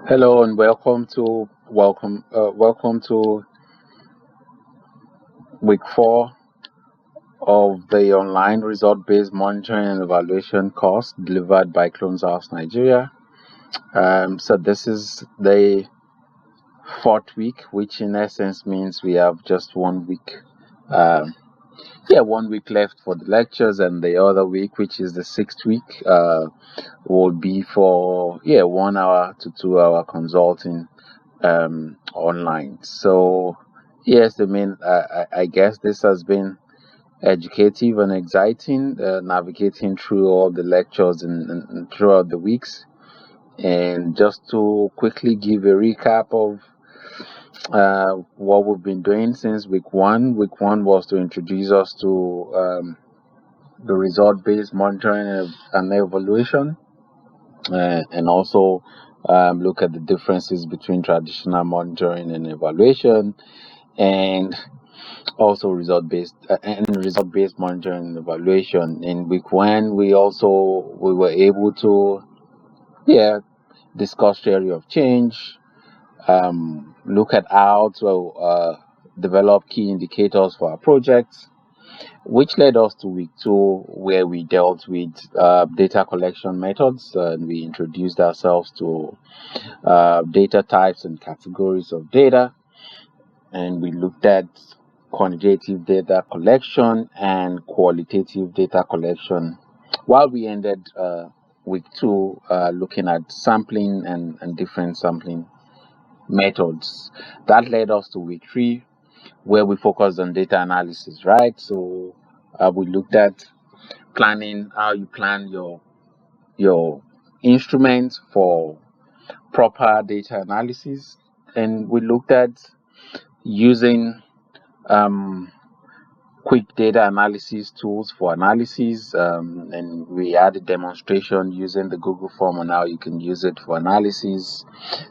Hello and welcome to week 4 of the online result-based monitoring and evaluation course delivered by Cloneshouse, Nigeria. So this is the fourth week, which in essence means we have just 1 week. Um, 1 week left for the lectures, and the other week, which is the sixth week, will be for 1 hour to 2 hour consulting online. So yes, I guess this has been educative and exciting, navigating through all the lectures and throughout the weeks. And just to quickly give a recap of what we've been doing since week 1. Week 1 was to introduce us to the result-based monitoring and evaluation, and also look at the differences between traditional monitoring and evaluation, and also result based monitoring and evaluation. In week 1, we were able to yeah discuss theory of change, look at how to develop key indicators for our projects, which led us to week 2, where we dealt with data collection methods, and we introduced ourselves to data types and categories of data, and we looked at quantitative data collection and qualitative data collection, while we ended week 2 looking at sampling and different sampling methods. That led us to week 3, where we focused on data analysis, right? So we looked at planning, how you plan your instruments for proper data analysis, and we looked at using um, quick data analysis tools for analysis, and we had a demonstration using the Google form on how you can use it for analysis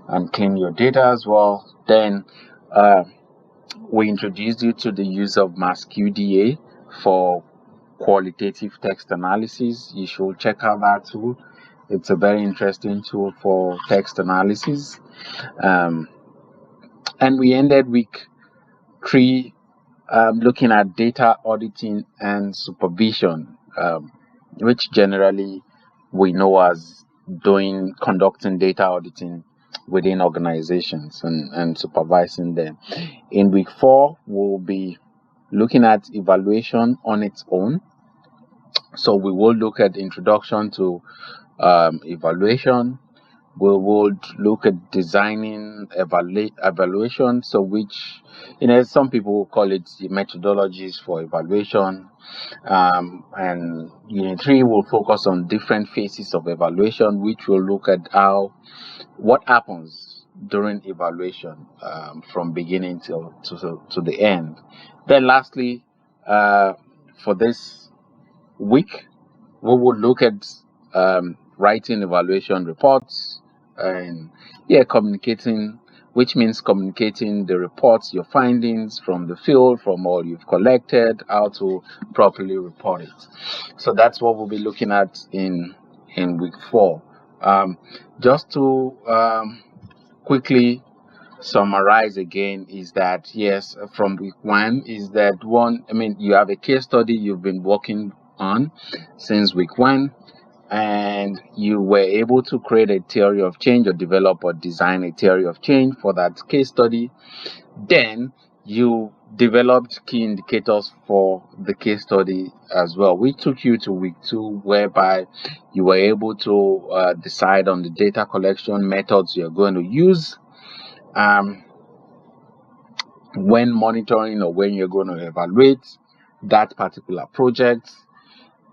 and clean your data as well. Then uh, we introduced you to the use of MassQDA for qualitative text analysis. You should check out that tool. It's a very interesting tool for text analysis. Um, and we ended week 3 looking at data auditing and supervision, which generally we know as conducting data auditing within organizations and supervising them. In week 4, we'll be looking at evaluation on its own. So we will look at introduction to evaluation. We would look at designing evaluation, so which some people will call it the methodologies for evaluation. And Unit 3 will focus on different phases of evaluation, which will look at what happens during evaluation, from beginning to the end. Then lastly, uh, for this week, we will look at writing evaluation reports, and communicating, which means communicating the reports, your findings from the field, from all you've collected, how to properly report it. So that's what we'll be looking at in week 4. Just to quickly summarize again, is that yes, from week 1, is that one, you have a case study you've been working on since week 1, and you were able to create a theory of change, or develop or design a theory of change for that case study. Then you developed key indicators for the case study as well. We took you to week 2, whereby you were able to decide on the data collection methods you're going to use um, when monitoring, or when you're going to evaluate that particular project.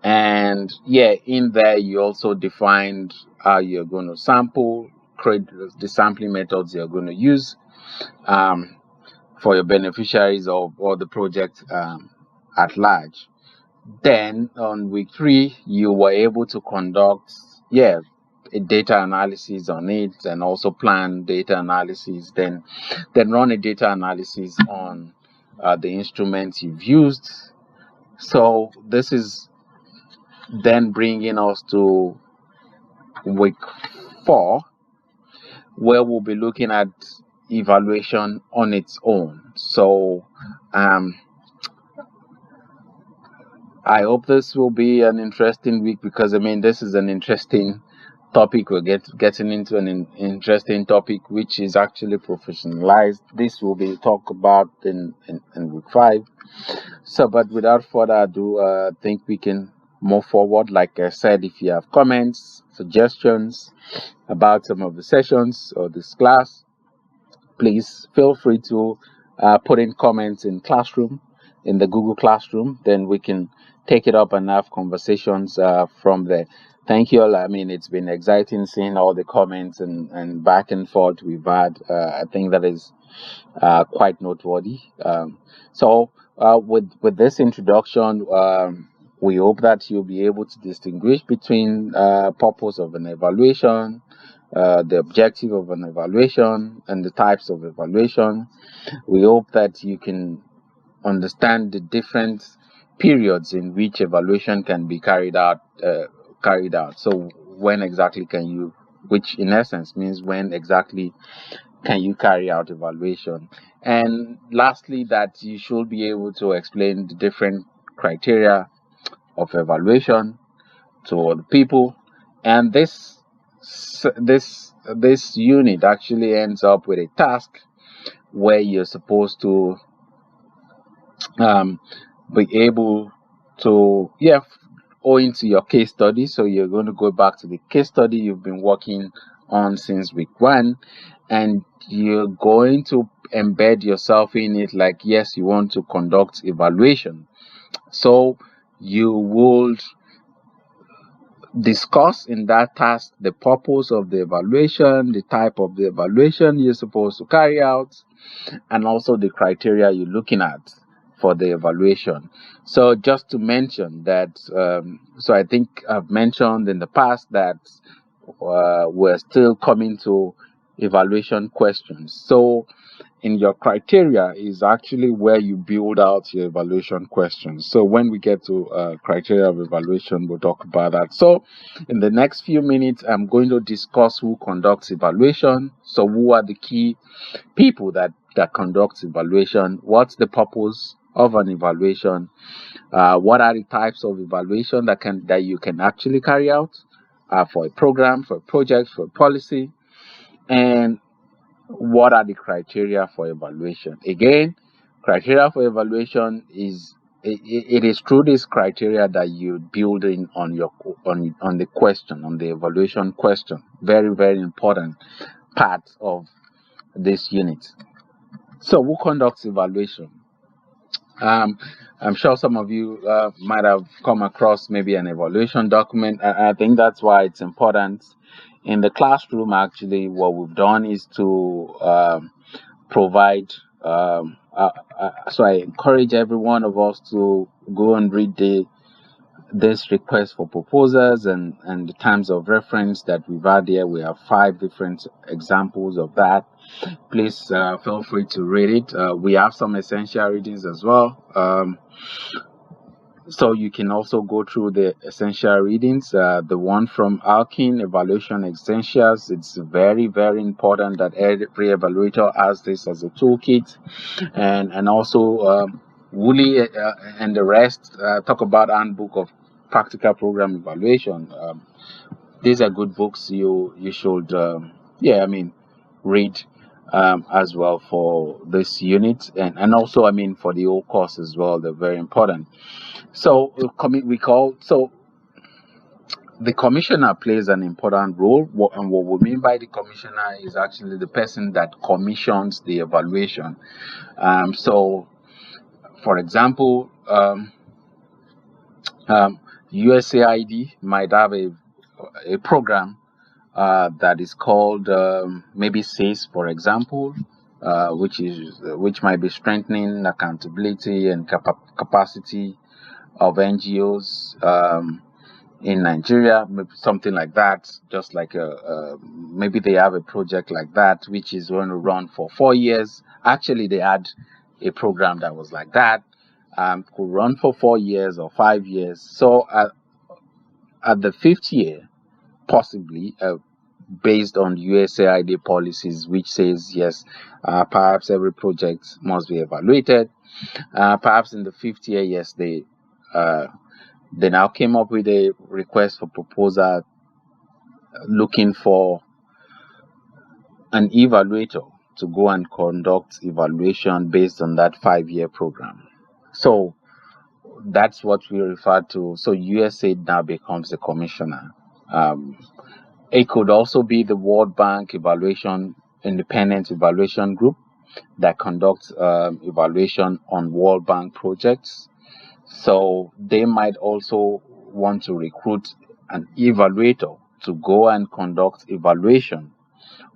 And in there you also defined how you're going to sample, create the sampling methods you're going to use um, for your beneficiaries or the project at large. Then on week 3, you were able to conduct a data analysis on it, and also plan data analysis, then run a data analysis on the instruments you've used. So this is then bringing us to week 4, where we'll be looking at evaluation on its own. So I hope this will be an interesting week, because I mean, this is an interesting topic. We're getting into an interesting topic, which is actually professionalized. This will be talked about in week 5. So, but without further ado, I think we can move forward. Like I said, if you have comments, suggestions about some of the sessions or this class, please feel free to put in comments in the Google Classroom. Then we can take it up and have conversations from there. Thank you all. I mean, it's been exciting seeing all the comments and back and forth we've had. I think that is quite noteworthy. With this introduction, we hope that you'll be able to distinguish between purpose of an evaluation, the objective of an evaluation, and the types of evaluation. We hope that you can understand the different periods in which evaluation can be carried out. So when exactly can you, which in essence means when exactly can you carry out evaluation? And lastly, that you should be able to explain the different criteria of evaluation to other people. And this unit actually ends up with a task where you're supposed to be able to, owing to your case study. So you're going to go back to the case study you've been working on since week 1, and you're going to embed yourself in it. Like, yes, you want to conduct evaluation. So you would discuss in that task the purpose of the evaluation, the type of the evaluation you're supposed to carry out, and also the criteria you're looking at for the evaluation. So just to mention that, so I think I've mentioned in the past that we're still coming to evaluation questions. So in your criteria is actually where you build out your evaluation questions. So when we get to criteria of evaluation, we'll talk about that. So in the next few minutes, I'm going to discuss who conducts evaluation. So who are the key people that conducts evaluation? What's the purpose of an evaluation? What are the types of evaluation that you can actually carry out for a program, for a project, for a policy? And what are the criteria for evaluation? Again, criteria for evaluation is it is through this criteria that you build in on the question, on the evaluation question. Very, very important part of this unit. So who conducts evaluation? I'm sure some of you might have come across maybe an evaluation document. I think that's why it's important. In the classroom, actually, what we've done is to provide. So I encourage every one of us to go and read this request for proposals and the terms of reference that we've had here. We have 5 different examples of that. Please feel free to read it. We have some essential readings as well. So you can also go through the essential readings. The one from Alkin, Evaluation Essentials. It's very, very important that every evaluator has this as a toolkit. And also Woolley and the rest talk about Handbook of Practical Program Evaluation. These are good books you should, read as well for this unit, and also, I mean, for the whole course as well. They're very important. So the commissioner plays an important role, and what we mean by the commissioner is actually the person that commissions the evaluation. So, for example, USAID might have a program that is called maybe SACE, for example, which might be strengthening accountability and capacity of NGOs in Nigeria, something like that. Just like maybe they have a project like that, which is going to run for 4 years. Actually, they had a program that was like that, could run for 4 years or 5 years. So at the 5th year, possibly based on USAID policies, which says yes, perhaps every project must be evaluated. Perhaps in the fifth year, yes, they now came up with a request for proposal looking for an evaluator to go and conduct evaluation based on that 5-year program. So that's what we refer to. So USAID now becomes the commissioner. Um, it could also be the World Bank independent evaluation group that conducts evaluation on World Bank projects. So they might also want to recruit an evaluator to go and conduct evaluation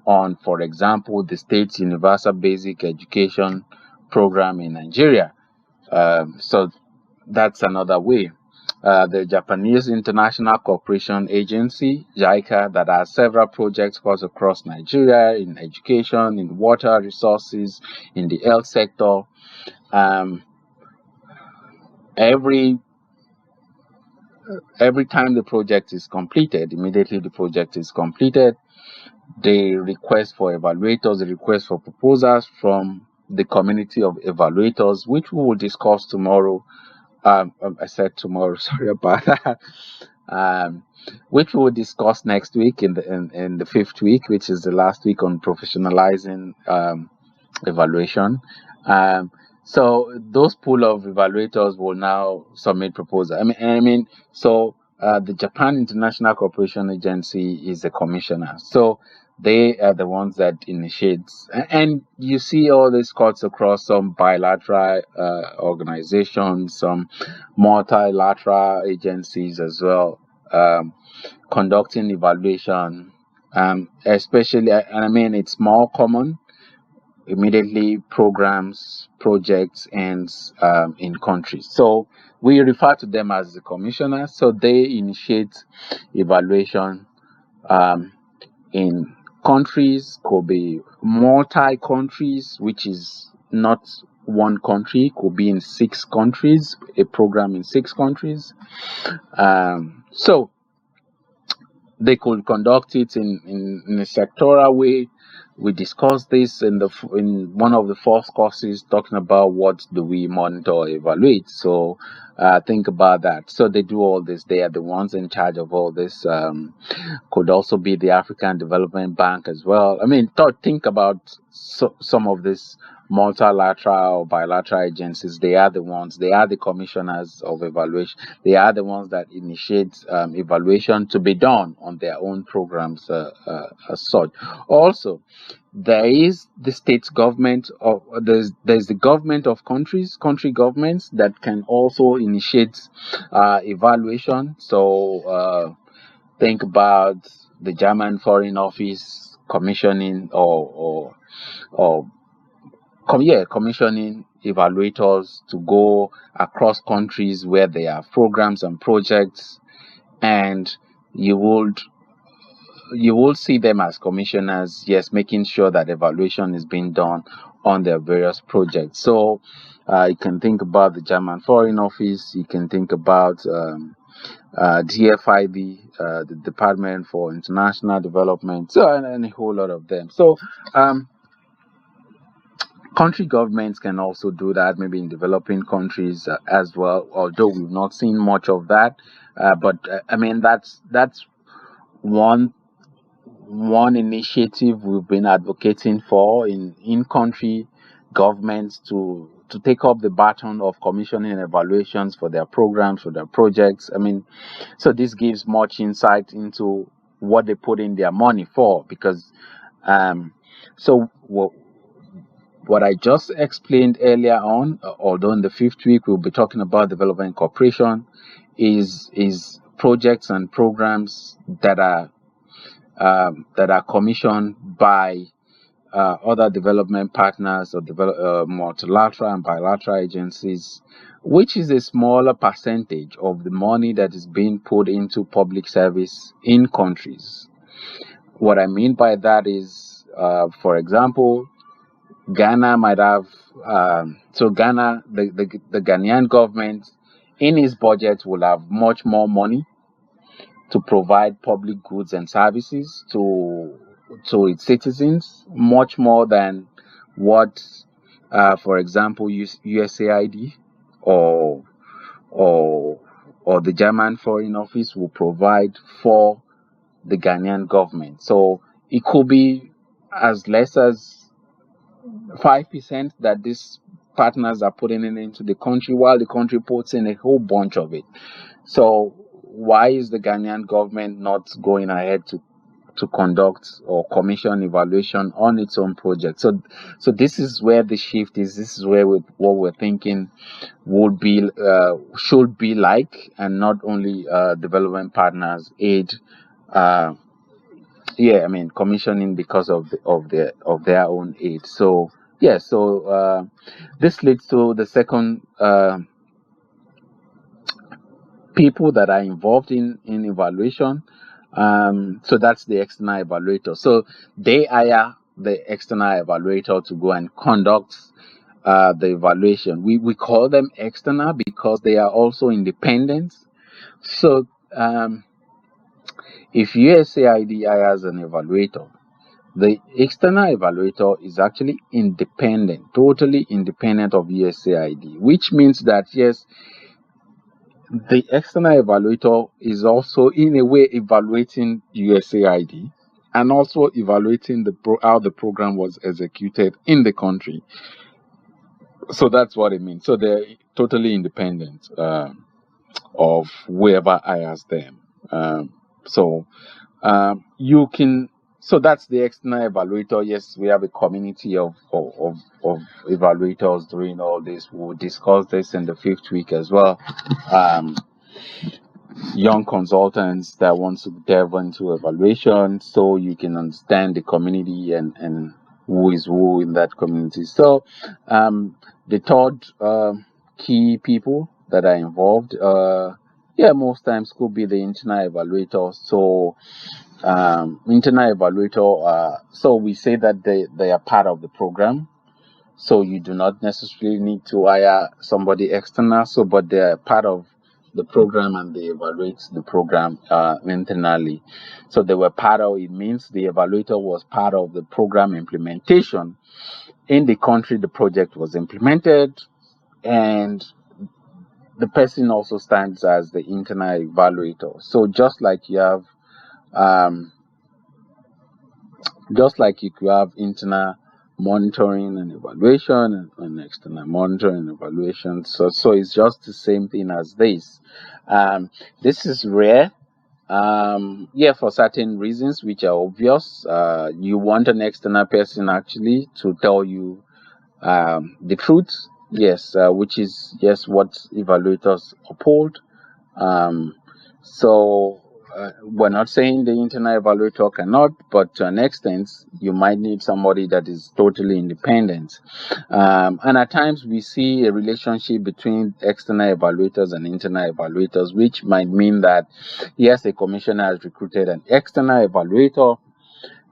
on, for example, the state's universal basic education program in Nigeria. So that's another way. The Japanese International Cooperation Agency, JICA, that has several projects across Nigeria in education, in water resources, in the health sector. Um, every time the project is completed, immediately the project is completed, they request for evaluators, they request for proposals from the community of evaluators, which we will discuss tomorrow. I said tomorrow, sorry about that. Which we will discuss next week in the fifth week, which is the last week on professionalizing evaluation. So those pool of evaluators will now submit proposal. So the Japan International Cooperation Agency is the commissioner. So they are the ones that initiate, and you see all these cuts across some bilateral organizations, some multilateral agencies as well, conducting evaluation. Especially, and I mean, it's more common immediately programs, projects, and in countries. So we refer to them as the commissioners. So they initiate evaluation in countries, could be multi countries, which is not one country, could be in 6 countries, a program in 6 countries. So they could conduct it in a sectoral way. We discussed this in one of the first courses, talking about what do we monitor or evaluate. So think about that. So they do all this. They are the ones in charge of all this. Could also be the African Development Bank as well. I mean, think about some of these multilateral or bilateral agencies. They are the ones. They are the commissioners of evaluation. They are the ones that initiate evaluation to be done on their own programs as such. Also, there is the state government of there's the government of country governments that can also initiate evaluation. So think about the German Foreign Office commissioning commissioning evaluators to go across countries where there are programs and projects, and you will see them as commissioners, yes, making sure that evaluation is being done on their various projects. So you can think about the German Foreign Office, you can think about DFID, the Department for International Development, so and a whole lot of them. So country governments can also do that, maybe in developing countries as well, although we've not seen much of that. But I mean, that's one initiative we've been advocating for in country governments to take up the baton of commissioning and evaluations for their programs, for their projects. I mean, so this gives much insight into what they put in their money for, because so what I just explained earlier on, although in the fifth week we'll be talking about development cooperation, is projects and programs that are commissioned by other development partners or multilateral and bilateral agencies, which is a smaller percentage of the money that is being put into public service in countries. What I mean by that is, for example, Ghana might have Ghana, the Ghanaian government in its budget will have much more money to provide public goods and services to its citizens, much more than what, for example, USAID or or or the German Foreign Office will provide for the Ghanaian government. So it could be as less as 5% that these partners are putting in into the country, while the country puts in a whole bunch of it. So why is the Ghanaian government not going ahead to conduct or commission evaluation on its own project? So this is where the shift is. This is where what we're thinking would be should be like, and not only development partners aid. Uh, yeah, I mean commissioning because of their own aid. So yeah, so this leads to the second people that are involved in evaluation. So that's the external evaluator. So they hire the external evaluator to go and conduct the evaluation. We call them external because they are also independent. So if USAID hires an evaluator, the external evaluator is actually independent, totally independent of USAID, which means that yes, the external evaluator is also in a way evaluating USAID and also evaluating how the program was executed in the country. So that's what it means. So they're totally independent of whoever hires them. So you can. So that's the external evaluator. Yes, we have a community of evaluators doing all this. We'll discuss this in the 5th week as well. Young consultants that want to delve into evaluation, so you can understand the community and who is who in that community. So the third key people that are involved, most times could be the internal evaluator. So internal evaluator, so we say that they are part of the program. So you do not necessarily need to hire somebody external. So, but they are part of the program and they evaluate the program internally. So they were part of. It means the evaluator was part of the program implementation in the country the project was implemented, and the person also stands as the internal evaluator. So just like you have internal monitoring and evaluation and external monitoring and evaluation. So it's just the same thing as this. This is rare. For certain reasons which are obvious. You want an external person actually to tell you the truth. Yes, which is what evaluators uphold. So we're not saying the internal evaluator cannot, but to an extent, you might need somebody that is totally independent. And at times, we see a relationship between external evaluators and internal evaluators, which might mean that, yes, a commissioner has recruited an external evaluator,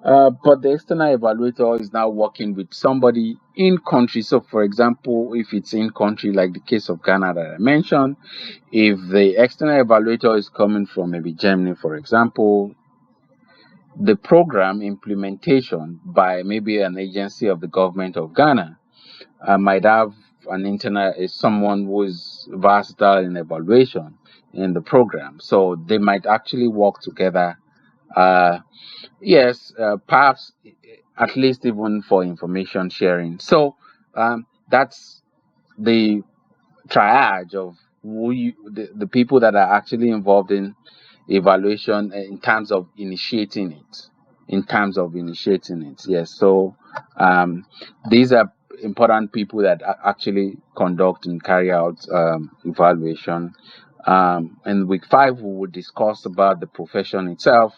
but the external evaluator is now working with somebody in country. So, for example, if it's in country, like the case of Ghana that I mentioned, if the external evaluator is coming from maybe Germany, for example, the program implementation by maybe an agency of the government of Ghana might have an internal someone who is versatile in evaluation in the program. So they might actually work together. Perhaps at least even for information sharing. So that's the triage of the people that are actually involved in evaluation in terms of initiating it. Yes. So these are important people that actually conduct and carry out evaluation. In week 5, we will discuss about the profession itself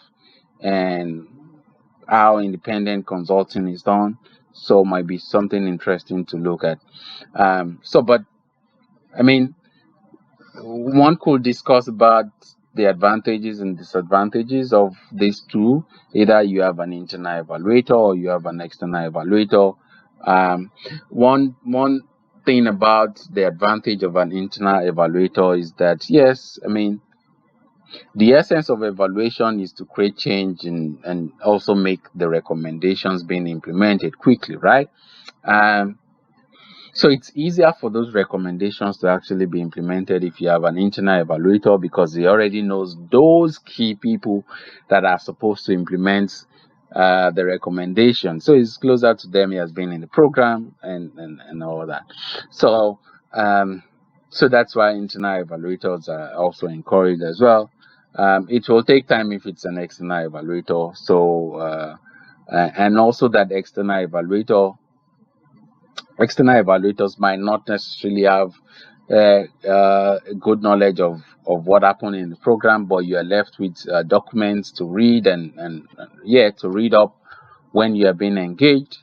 and how independent consulting is done. So might be something interesting to look at. But I mean, one could discuss about the advantages and disadvantages of these two. Either you have an internal evaluator or you have an external evaluator. One thing about the advantage of an internal evaluator is that, yes, I mean, The essence of evaluation is to create change and also make the recommendations being implemented quickly, right? Um, so it's easier for those recommendations to actually be implemented if you have an internal evaluator, because he already knows those key people that are supposed to implement the recommendation. So he's closer to them. He has been in the program and all that. So um, so that's why internal evaluators are also encouraged as well. It will take time if it's an external evaluator. So and also that external evaluators might not necessarily have good knowledge of what happened in the program, but you are left with documents to read and to read up when you are being engaged.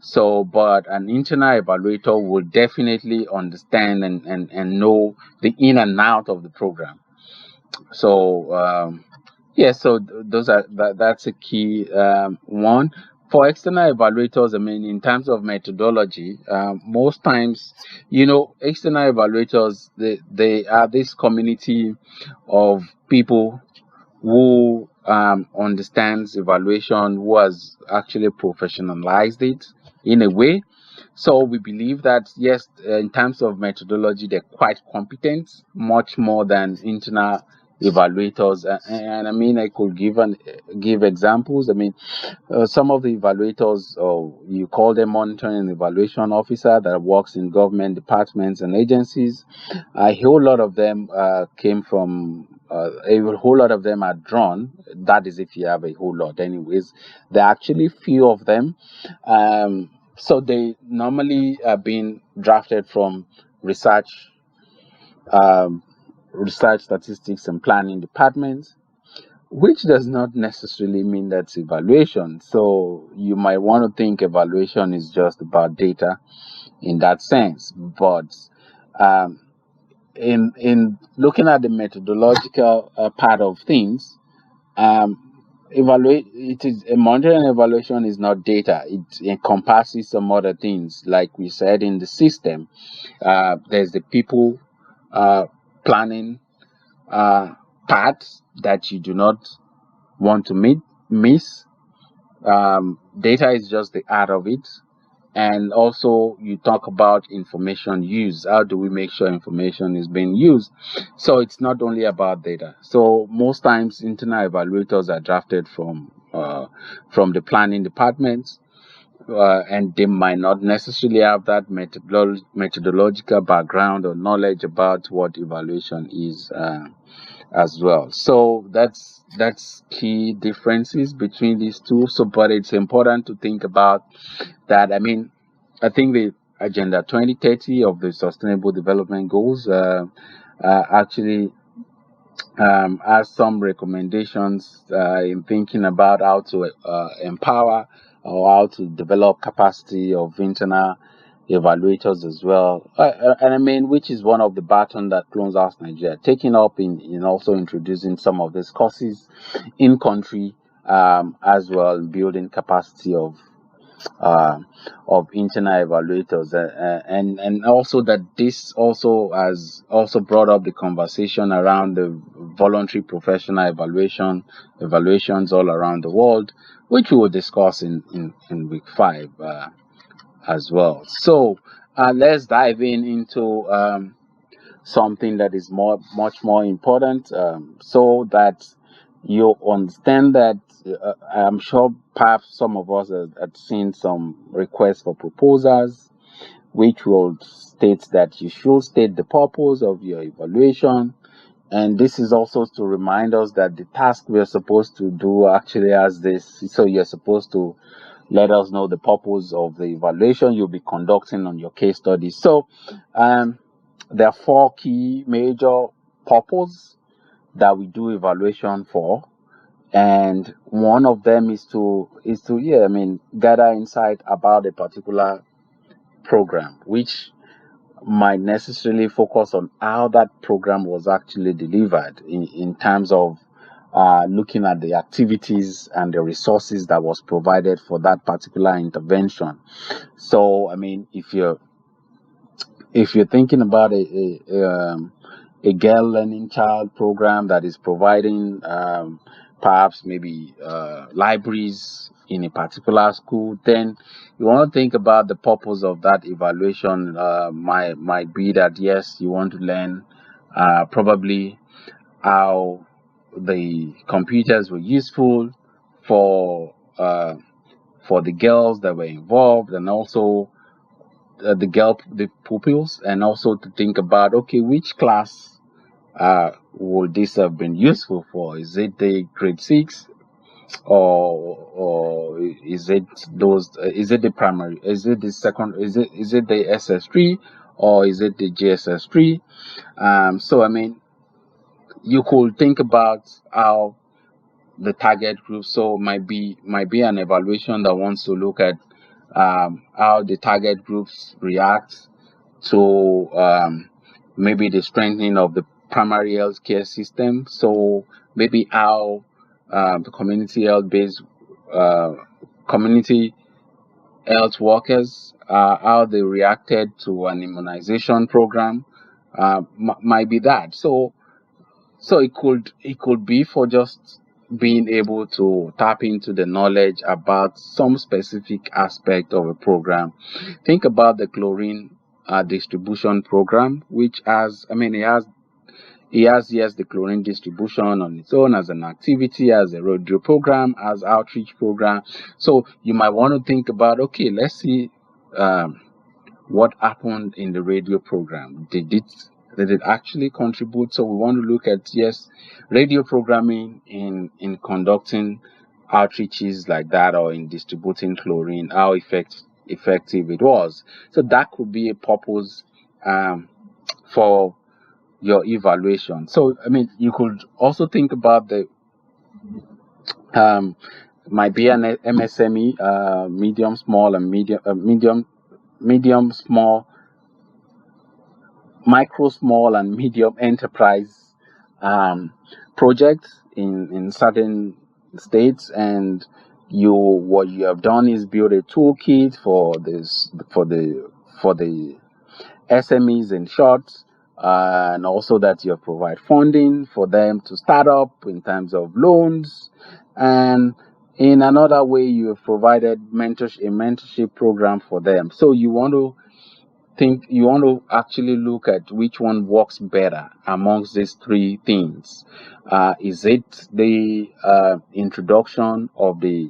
So, but an internal evaluator will definitely understand and know the in and out of the program. So, those are that's a key one. For external evaluators, I mean, in terms of methodology, most times, external evaluators, they are this community of people who understands evaluation, who has actually professionalized it in a way. So we believe that yes, in terms of methodology, they're quite competent, much more than internal evaluators. And I mean, I could give examples. I mean, some of the evaluators, or you call them monitoring and evaluation officer, that works in government departments and agencies. A whole lot of them came from. A whole lot of them are drawn. That is, if you have a whole lot. Anyways, there are actually few of them. So they normally are being drafted from research, um, research, statistics, and planning departments, which does not necessarily mean that's evaluation. So you might want to think evaluation is just about data in that sense. But um, in looking at the methodological part of things, evaluate it is a monitoring and evaluation is not data. It encompasses some other things, like we said in the system. There's the people planning parts that you do not want to miss. Data is just the art of it. And also, you talk about information use. How do we make sure information is being used? So it's not only about data. So most times, internal evaluators are drafted from the planning departments, and they might not necessarily have that methodological background or knowledge about what evaluation is. As well. So that's key differences between these two. So, but it's important to think about that. I mean, I think the Agenda 2030 of the Sustainable Development Goals actually has some recommendations in thinking about how to empower or how to develop capacity of internal evaluators as well. And I mean, which is one of the baton that Cloneshouse Nigeria taking up in also introducing some of these courses in country, as well, building capacity uh, of internal evaluators, and also that this also has also brought up the conversation around the voluntary professional evaluations all around the world, which we will discuss in week 5 as well. So let's dive into something that is much more important, so that you understand that I'm sure perhaps some of us have seen some requests for proposals, which will state that you should state the purpose of your evaluation. And this is also to remind us that the task we are supposed to do actually has this. So you're supposed to let us know the purpose of the evaluation you'll be conducting on your case study. So there are 4 key major purposes that we do evaluation for, and one of them is to gather insight about a particular program, which might necessarily focus on how that program was actually delivered in terms of looking at the activities and the resources that was provided for that particular intervention. So I mean, if you're thinking about a girl learning child program that is providing perhaps maybe libraries in a particular school, then you want to think about the purpose of that evaluation. Might be that yes, you want to learn probably how the computers were useful for for the girls that were involved, and also the pupils, and also to think about, okay, which class would this have been useful for? Is it the grade 6, or is it those? Is it the primary? Is it the second? Is it the SS3, or is it the GSS3? So I mean, you could think about how the target group. So might be an evaluation that wants to look at how the target groups react to maybe the strengthening of the primary health care system. So maybe how the community health based uh, community health workers, how they reacted to an immunization program, might be that. So it could be for just being able to tap into the knowledge about some specific aspect of a program. Think about the chlorine distribution program, which has, I mean, it has yes, the chlorine distribution on its own as an activity, as a radio program, as outreach program. So you might want to think about, okay, let's see um, what happened in the radio program. Did it actually contribute? So we want to look at, yes, radio programming in conducting outreaches like that, or in distributing chlorine, how effective it was. So that could be a purpose for your evaluation. So I mean, you could also think about the um might be an MSME, medium, small, and medium, small, micro, small, and medium enterprise um, projects in certain states, and what you have done is build a toolkit for the SMEs in short, and also that you provide funding for them to start up in terms of loans, and in another way you have provided a mentorship program for them. So you want to actually look at which one works better amongst these three things. Is it the introduction of the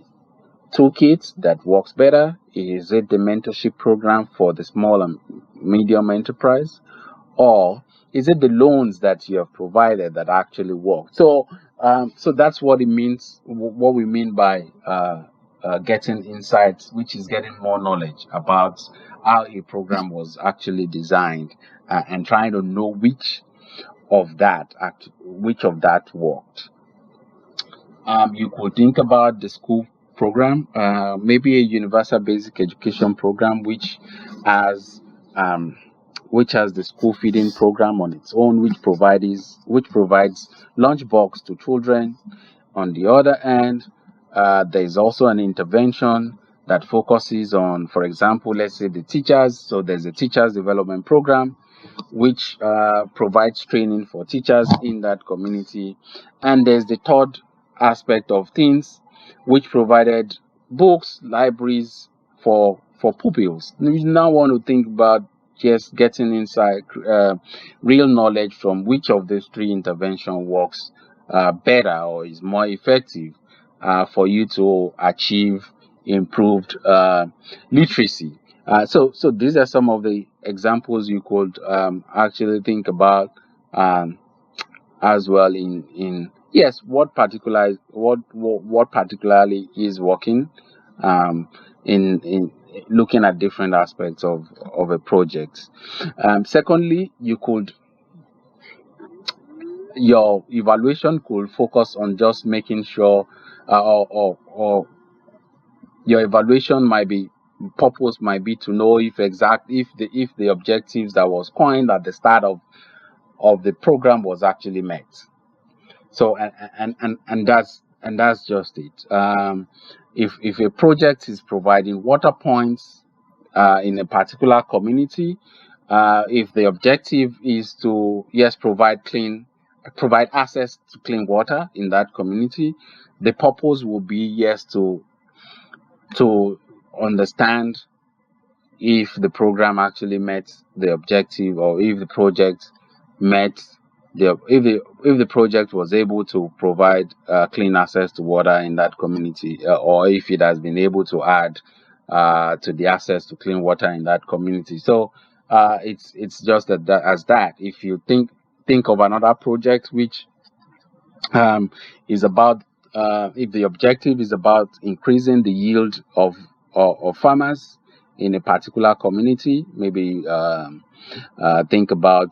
toolkit that works better? Is it the mentorship program for the small and medium enterprise? Or is it the loans that you have provided that actually work? So that's what it means. What we mean by getting insights, which is getting more knowledge about how a program was actually designed, and trying to know which of that worked. You could think about the school program, maybe a universal basic education program, has um, which has the school feeding program on its own, which provides lunchbox to children. On the other hand, there is also an intervention that focuses on, for example, let's say the teachers. So there's a teachers development program which provides training for teachers in that community. And there's the third aspect of things, which provided books, libraries for pupils. We now want to think about just getting inside real knowledge from which of these three intervention works better or is more effective for you to achieve improved literacy. So these are some of the examples you could actually think about, um, as well, in yes, what particularly is working, um, in looking at different aspects of a project. Secondly, your evaluation could focus on just making sure, or your evaluation might be to know if the objectives that was coined at the start of the program was actually met. So and that's just it. If a project is providing water points in a particular community, if the objective is to, yes, provide access to clean water in that community, the purpose will be, yes, to understand if the program actually met the objective, or if the project met if the project was able to provide clean access to water in that community, or if it has been able to add to the access to clean water in that community. So it's just that if you think of another project which is about, if the objective is about increasing the yield of farmers in a particular community, maybe think about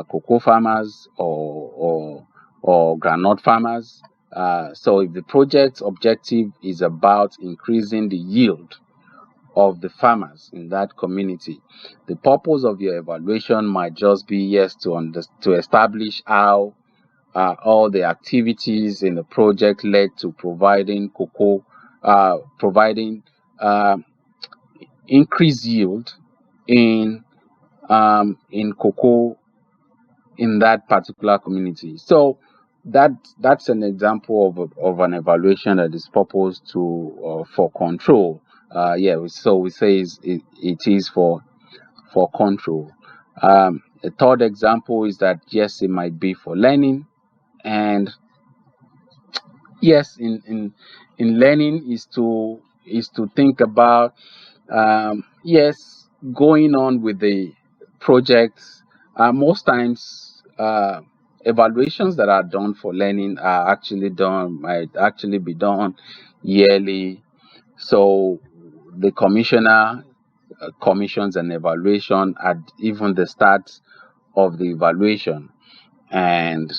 cocoa farmers or groundnut farmers. So if the project objective is about increasing the yield of the farmers in that community, the purpose of your evaluation might just be, yes, to establish how all the activities in the project led to providing increased yield in cocoa in that particular community. So that's an example of an evaluation that is purposed to for control. So we say it is for control. A third example is that, yes, it might be for learning. And yes, in learning is to think about, yes, going on with the projects. Most times evaluations that are done for learning might actually be done yearly. So the commissioner commissions an evaluation at even the start of the evaluation. And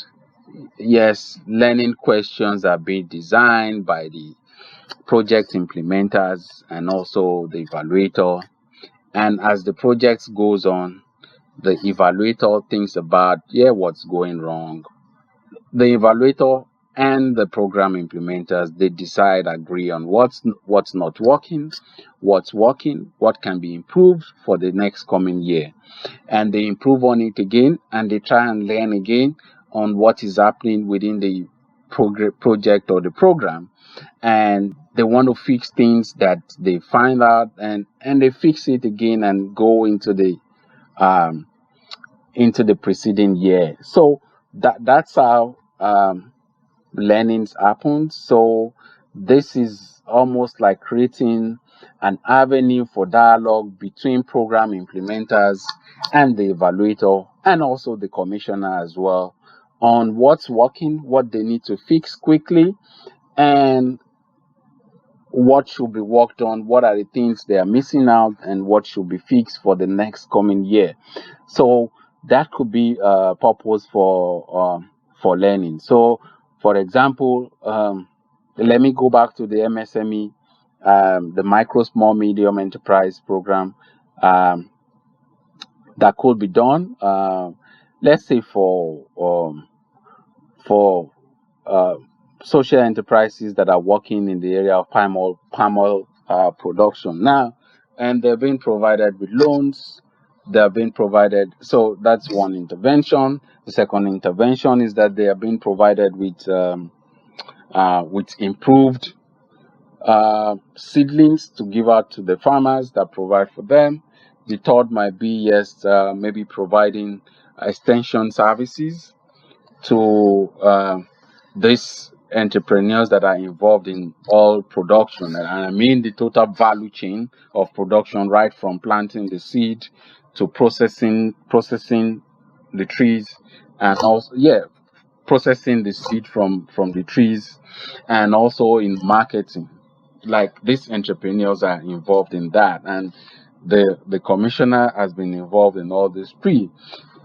yes, learning questions are being designed by the project implementers and also the evaluator. And as the project goes on, the evaluator thinks about, what's going wrong. The evaluator and the program implementers, they agree on what's not working, what's working, what can be improved for the next coming year. And they improve on it again, and they try and learn again on what is happening within the project or the program. And they want to fix things that they find out, and they fix it again and go into the preceding year. So that's how learnings happen. So this is almost like creating an avenue for dialogue between program implementers and the evaluator, and also the commissioner as well, on what's working, what they need to fix quickly, and what should be worked on, what are the things they are missing out, and what should be fixed for the next coming year. So that could be a purpose for learning. So, for example, let me go back to the MSME, the micro, small, medium enterprise program that could be done. Let's say for social enterprises that are working in the area of palm oil production now, and they're being provided with loans. They're being provided. So that's one intervention. The second intervention is that they are being provided with improved seedlings to give out to the farmers that provide for them. The third might be, yes, maybe providing extension services to these entrepreneurs that are involved in all production. And I mean the total value chain of production, right from planting the seed to processing the trees, and also, processing the seed from the trees, and also in marketing. Like, these entrepreneurs are involved in that, and the commissioner has been involved in all this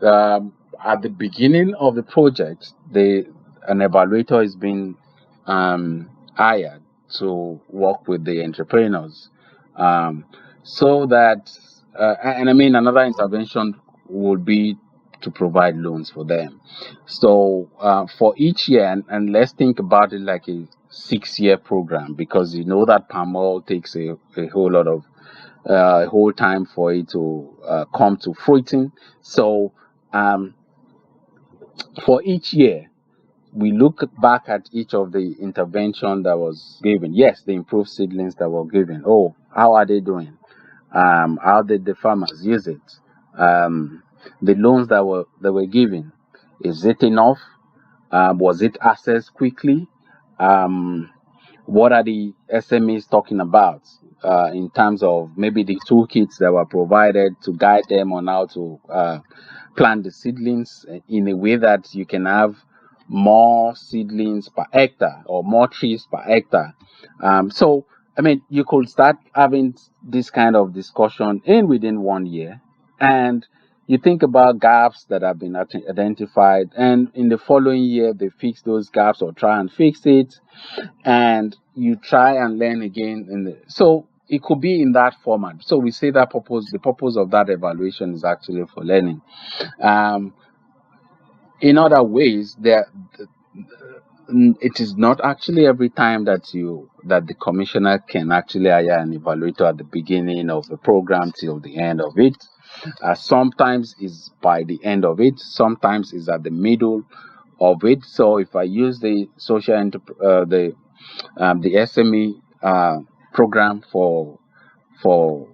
at the beginning of the project. An evaluator is being hired to work with the entrepreneurs, so that and I mean, another intervention would be to provide loans for them. So for each year, and let's think about it like 6-year program, because you know that palm oil takes a whole lot of whole time for it to come to fruiting. So for each year, we look back at each of the intervention that was given. Yes, the improved seedlings that were given. Oh, how are they doing? How did the farmers use it? The loans that were given, is it enough? Was it accessed quickly? Um, what are the SMEs talking about in terms of maybe the toolkits that were provided to guide them on how to plant the seedlings in a way that you can have more seedlings per hectare or more trees per hectare. So, I mean, you could start having this kind of discussion in within 1 year, and you think about gaps that have been identified, and in the following year they fix those gaps or try and fix it, and you try and learn again so it could be in that format. So we say that the purpose of that evaluation is actually for learning. In other ways, it is not actually every time that the commissioner can actually hire an evaluator at the beginning of the program till the end of it. Sometimes is by the end of it, sometimes is at the middle of it. So if I use the the SME program for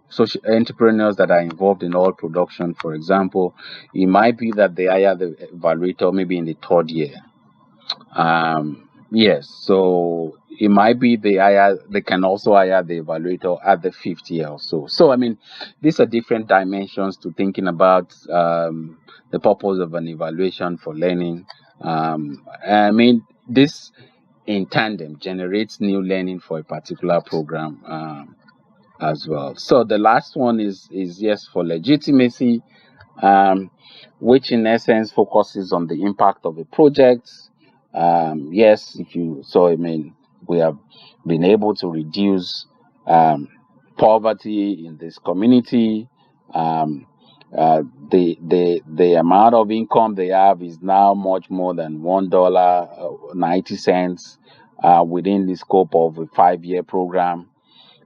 social entrepreneurs that are involved in oil production, for example, it might be that they hire the evaluator maybe in the 3rd year. Yes, so it might be they can also hire the evaluator at the 5th year or so. So I mean, these are different dimensions to thinking about the purpose of an evaluation for learning. I mean, this in tandem generates new learning for a particular program as well. So the last one is yes, for legitimacy, which in essence focuses on the impact of a project. Yes, I mean, we have been able to reduce poverty in this community. The amount of income they have is now much more than $1.90 within the scope of a 5-year program,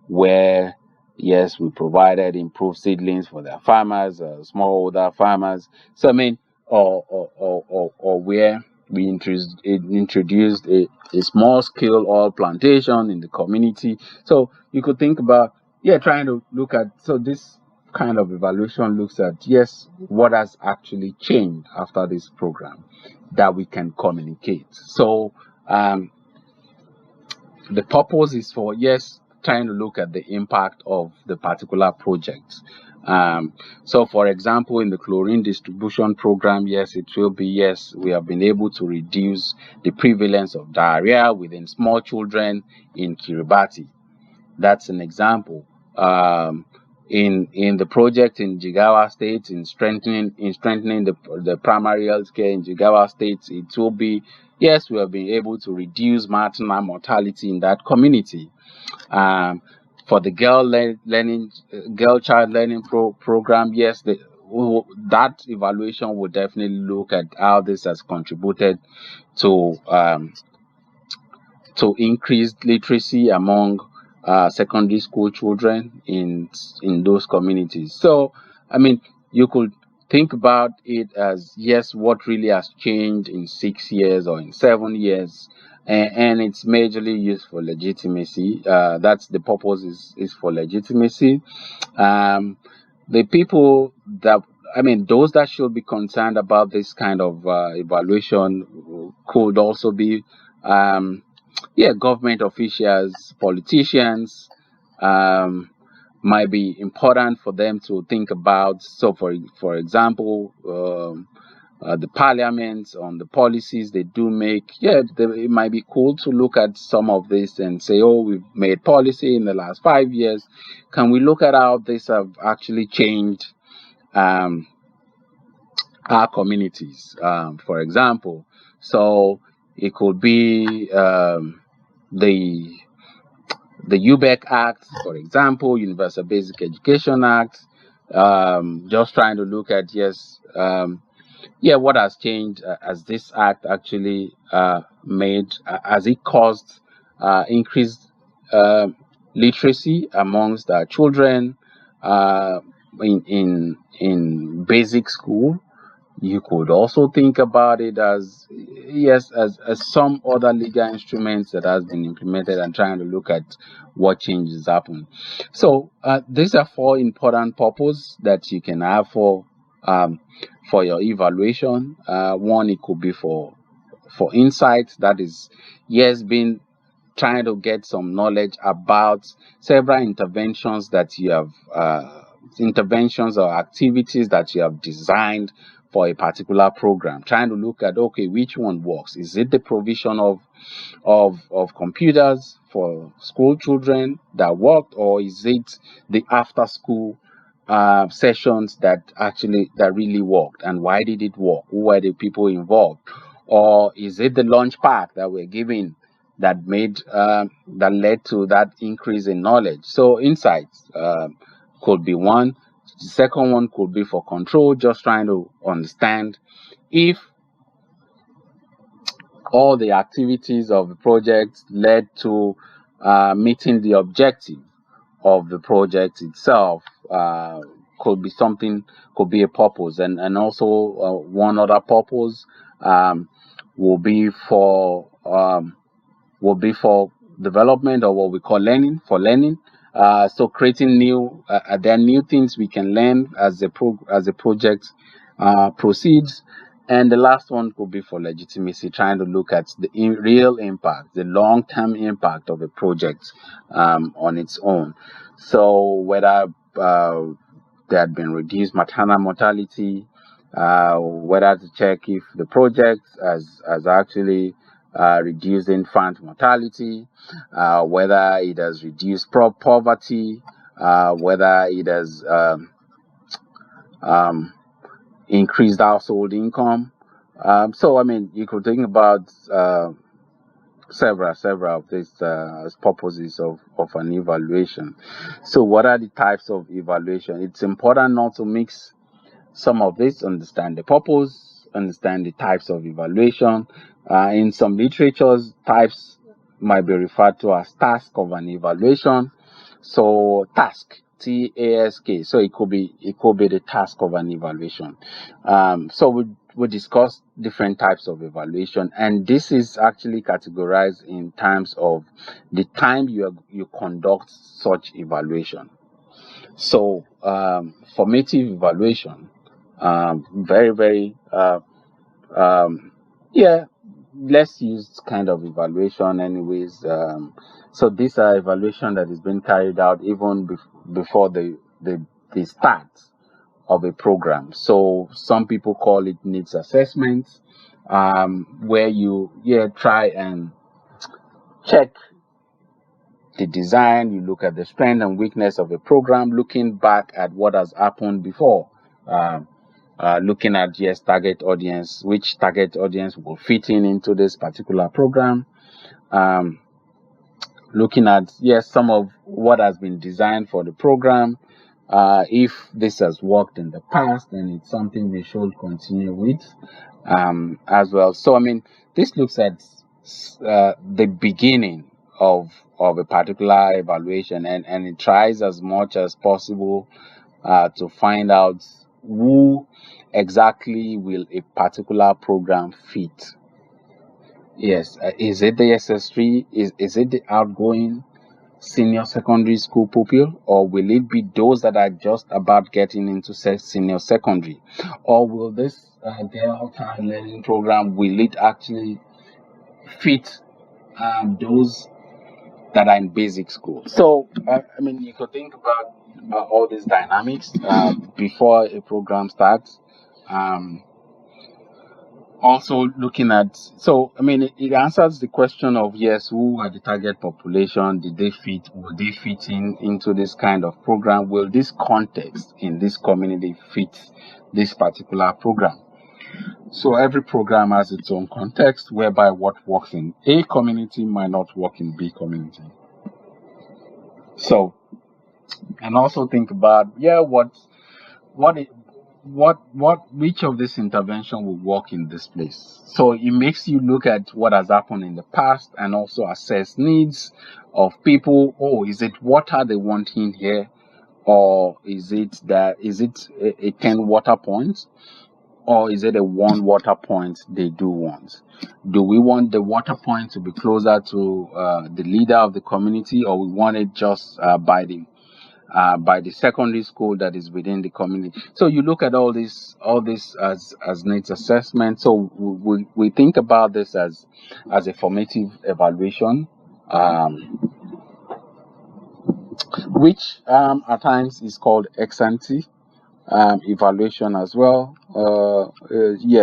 where yes, we provided improved seedlings for their farmers, smallholder farmers. So I mean, or where we introduced a small scale oil plantation in the community. So you could think about trying to look at, so this kind of evaluation looks at yes, what has actually changed after this program that we can communicate. So the purpose is for yes, trying to look at the impact of the particular project. So for example, in the chlorine distribution program, yes, it will be yes, we have been able to reduce the prevalence of diarrhea within small children in Kiribati. That's an example. In the project in Jigawa State, in strengthening the primary health care in Jigawa State, it will be yes, we have been able to reduce maternal mortality in that community. For the girl child learning program, yes, that evaluation will definitely look at how this has contributed to increased literacy among secondary school children in those communities. So, I mean, you could think about it as yes, what really has changed in 6 years or in 7 years, and it's majorly used for legitimacy. That's the purpose is for legitimacy. The people that those that should be concerned about this kind of evaluation could also be government officials, politicians. Might be important for them to think about. So, for example, the parliaments on the policies they do make. It might be cool to look at some of this and say, oh, we've made policy in the last 5 years. Can we look at how this have actually changed our communities? For example, so it could be the UBEC Act, for example, Universal Basic Education Act. Just trying to look at what has changed? Has this act actually made? Has it caused increased literacy amongst children in basic school. You could also think about it as, yes, as some other legal instruments that has been implemented, and trying to look at what changes happen. So these are four important purposes that you can have for your evaluation. One, it could be for insight, that is, yes, being trying to get some knowledge about several interventions that you have, interventions or activities that you have designed for a particular program. Trying to look at, okay, which one works? Is it the provision of computers for school children that worked, or is it the after school sessions that really worked, and why did it work? Who were the people involved? Or is it the lunch pack that we're giving that led to that increase in knowledge? So insights could be one. The second one could be for control, just trying to understand if all the activities of the project led to meeting the objective of the project itself. Could be something, could be a purpose, and also one other purpose um, will be for development, or what we call learning, for learning. So creating new, there are new things we can learn as the project proceeds. And the last one could be for legitimacy, trying to look at the real impact, the long-term impact of a project on its own. So whether there had been reduced maternal mortality, whether to check if the project has actually reduced infant mortality, whether it has reduced poverty, whether it has um, increased household income. So, I mean, you could think about several of these purposes of an evaluation. So, what are the types of evaluation? It's important not to mix some of this. Understand the purpose, understand the types of evaluation. In some literatures, types might be referred to as task of an evaluation. So task, TASK. So it could be the task of an evaluation. So we discuss different types of evaluation, and this is actually categorized in terms of the time you conduct such evaluation. So formative evaluation, very very yeah, let's use kind of evaluation anyways. So these are evaluation that is being carried out even before the start of a program. So some people call it needs assessment, where you try and check the design, you look at the strength and weakness of a program, looking back at what has happened before. Looking at, yes, target audience, which target audience will fit into this particular program. Looking at, yes, some of what has been designed for the program. If this has worked in the past, then it's something we should continue with as well. So, I mean, this looks at the beginning of a particular evaluation, and it tries as much as possible to find out who exactly will a particular program fit. Yes, is it the SS3? Is it the outgoing senior secondary school pupil, or will it be those that are just about getting into senior secondary, or will this girl child learning program, will it actually fit those that are in basic school? So I mean, you could think about all these dynamics before a program starts. Also looking at, so I mean, it answers the question of, yes, who are the target population? Did they fit? Will they fit into this kind of program? Will this context in this community fit this particular program? So every program has its own context, whereby what works in A community might not work in B community. So, and also think about, what which of this intervention will work in this place? So it makes you look at what has happened in the past and also assess needs of people. Oh, is it water they want in here, or is it a 10 water point, or is it a 1 water point they do want? Do we want the water point to be closer to the leader of the community, or we want it just by the secondary school that is within the community? So you look at all this as needs assessment. So we think about this as a formative evaluation, which at times is called ex ante evaluation as well.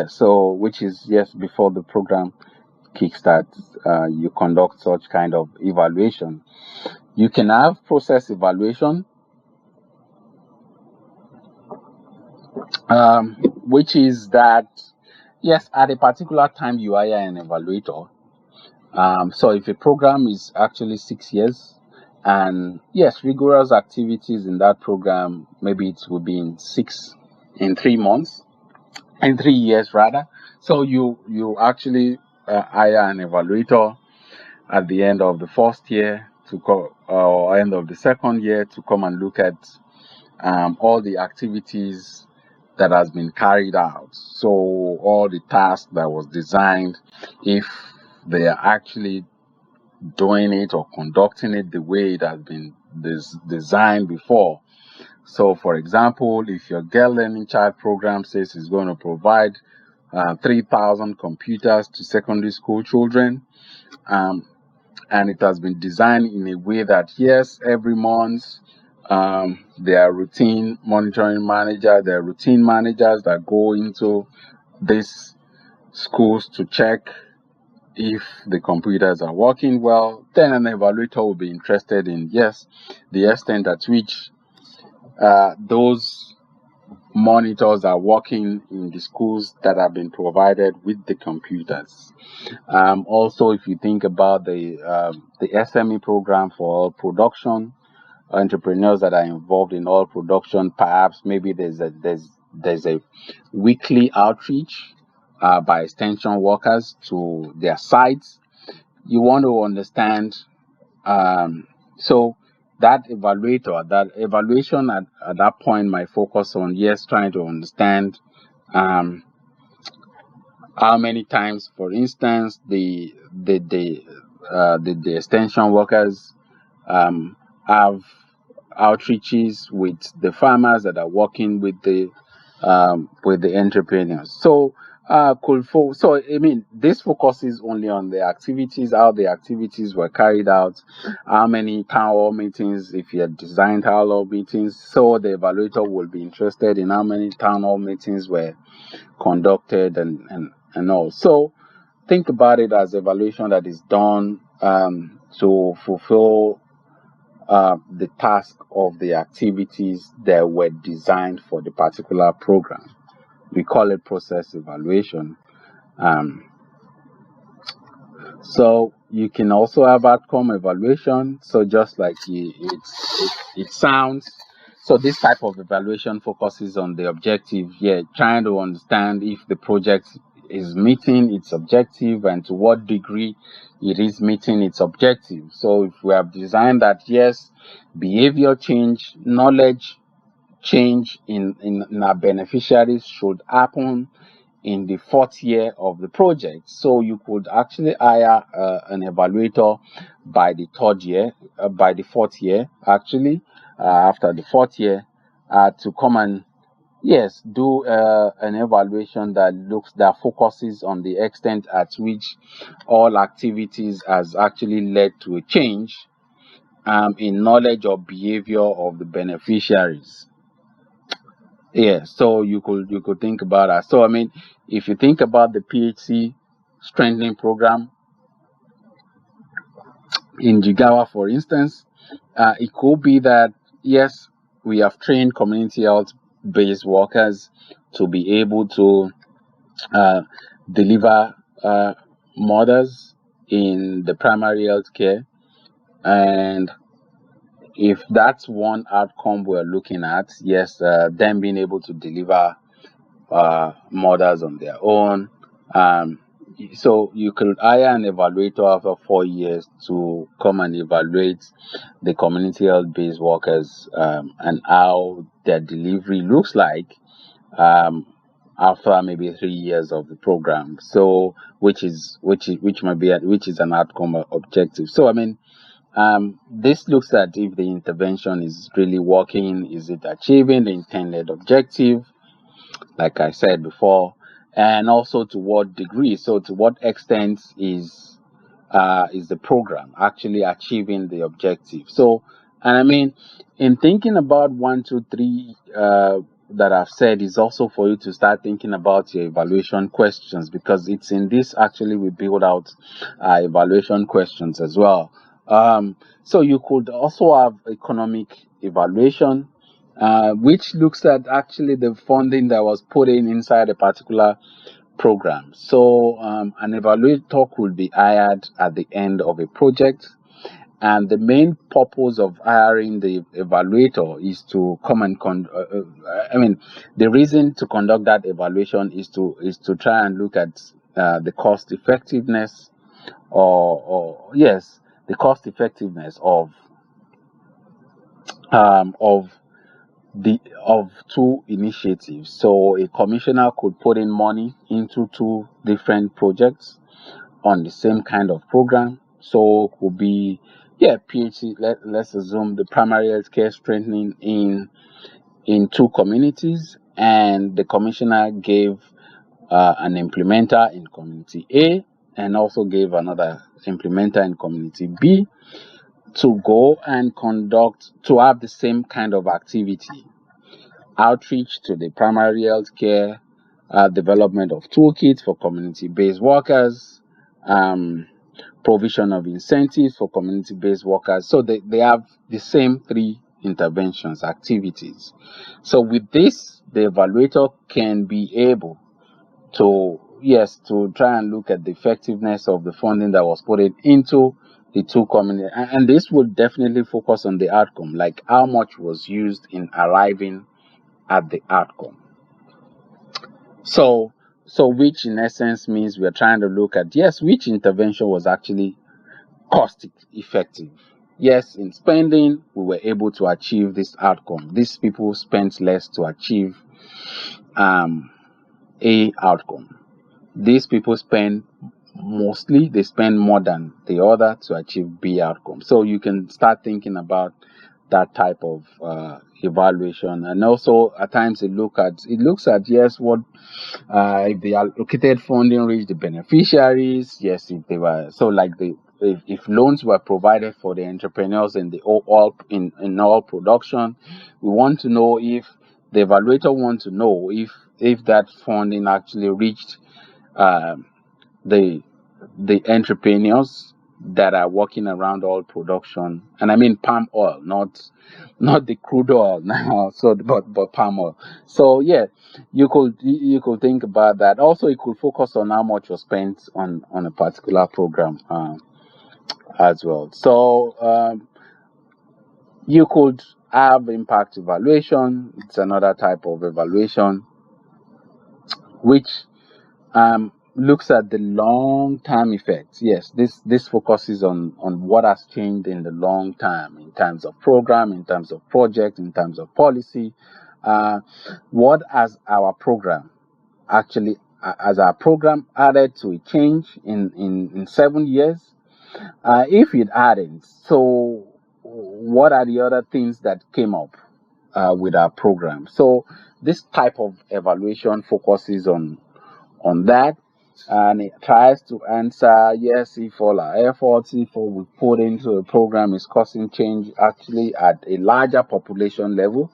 So which is, yes, before the program kickstarts, you conduct such kind of evaluation. You can have process evaluation, which is that, yes, at a particular time you hire an evaluator. So if a program is actually 6 years, and yes, rigorous activities in that program, maybe it will be in 3 months, in 3 years rather. So you actually hire an evaluator at the end of the first year or end of the second year to come and look at all the activities that has been carried out. So all the tasks that was designed, if they are actually doing it or conducting it the way it has been designed before. So, for example, if your Girl Learning Child program says it's going to provide 3,000 computers to secondary school children, and it has been designed in a way that, yes, every month there are routine monitoring managers, there are routine managers that go into these schools to check if the computers are working well, then an evaluator will be interested in, yes, the extent at which those monitors are working in the schools that have been provided with the computers. Also, if you think about the SME program for oil production, entrepreneurs that are involved in oil production, perhaps maybe there's a weekly outreach by extension workers to their sites. You want to understand. So that evaluation at that point might focus on, yes, trying to understand how many times, for instance, the extension workers have outreaches with the farmers that are working with the entrepreneurs. So this focuses only on the activities, how the activities were carried out, how many town hall meetings, if you had designed town hall meetings. So the evaluator will be interested in how many town hall meetings were conducted and all. So think about it as evaluation that is done to fulfill the task of the activities that were designed for the particular program. We call it process evaluation. So you can also have outcome evaluation. So just like it sounds. So this type of evaluation focuses on the objective, trying to understand if the project is meeting its objective and to what degree it is meeting its objective. So if we have designed that, yes, behavior change, knowledge change in our beneficiaries should happen in the 4th year of the project. So you could actually hire an evaluator by the 4th year, actually, after the 4th year, to come and, yes, do an evaluation that focuses on the extent at which all activities has actually led to a change in knowledge or behavior of the beneficiaries. Yeah, so you could think about that. So if you think about the PHC strengthening program in Jigawa, for instance, it could be that, yes, we have trained community health-based workers to be able to deliver mothers in the primary health care, and if that's one outcome we're looking at, yes, them being able to deliver mothers on their own. Um, so you could hire an evaluator after 4 years to come and evaluate the community health based workers, and how their delivery looks like, um, after maybe 3 years of the program. So which is an outcome objective. So I mean, this looks at if the intervention is really working, is it achieving the intended objective, like I said before, and also to what degree. So to what extent is the program actually achieving the objective? So, and I mean, in thinking about 1, 2, 3 that I've said, is also for you to start thinking about your evaluation questions, because it's in this actually we build out evaluation questions as well. So you could also have economic evaluation, which looks at actually the funding that was put in inside a particular program. So an evaluator could be hired at the end of a project, and the main purpose of hiring the evaluator is to come and the reason to conduct that evaluation is to try and look at the cost effectiveness, or yes, the cost effectiveness of two initiatives. So a commissioner could put in money into two different projects on the same kind of program. So it could be, yeah, PhD. Let's assume the primary healthcare strengthening in two communities, and the commissioner gave an implementer in community A, and also gave another implementer in community B, to go and to have the same kind of activity: outreach to the primary health care, development of toolkits for community-based workers, provision of incentives for community-based workers. So they have the same three interventions, activities. So with this, the evaluator can be able to, yes, to try and look at the effectiveness of the funding that was put into the two community, and this will definitely focus on the outcome, like how much was used in arriving at the outcome. So which in essence means we are trying to look at, yes, which intervention was actually cost effective. Yes, in spending, we were able to achieve this outcome. These people spent less to achieve a outcome. These people they spend more than the other to achieve B outcome. So you can start thinking about that type of evaluation. And also at times it looks at, yes, what if the allocated funding reached the beneficiaries, yes, if they were, so like if loans were provided for the entrepreneurs in all production. We want to know, if the evaluator wants to know if that funding actually reached the entrepreneurs that are working around oil production, and I mean palm oil, not the crude oil now. So but palm oil. So yeah, you could think about that. Also, you could focus on how much was spent on a particular program as well. So you could have impact evaluation. It's another type of evaluation which looks at the long-term effects. Yes, this focuses on what has changed in the long term, in terms of program, in terms of project, in terms of policy. What has our program actually, as our program added to a change in 7 years? If it hadn't, so what are the other things that came up with our program? So this type of evaluation focuses on that, and it tries to answer, yes, if all our efforts, if all we put into a program is causing change actually at a larger population level,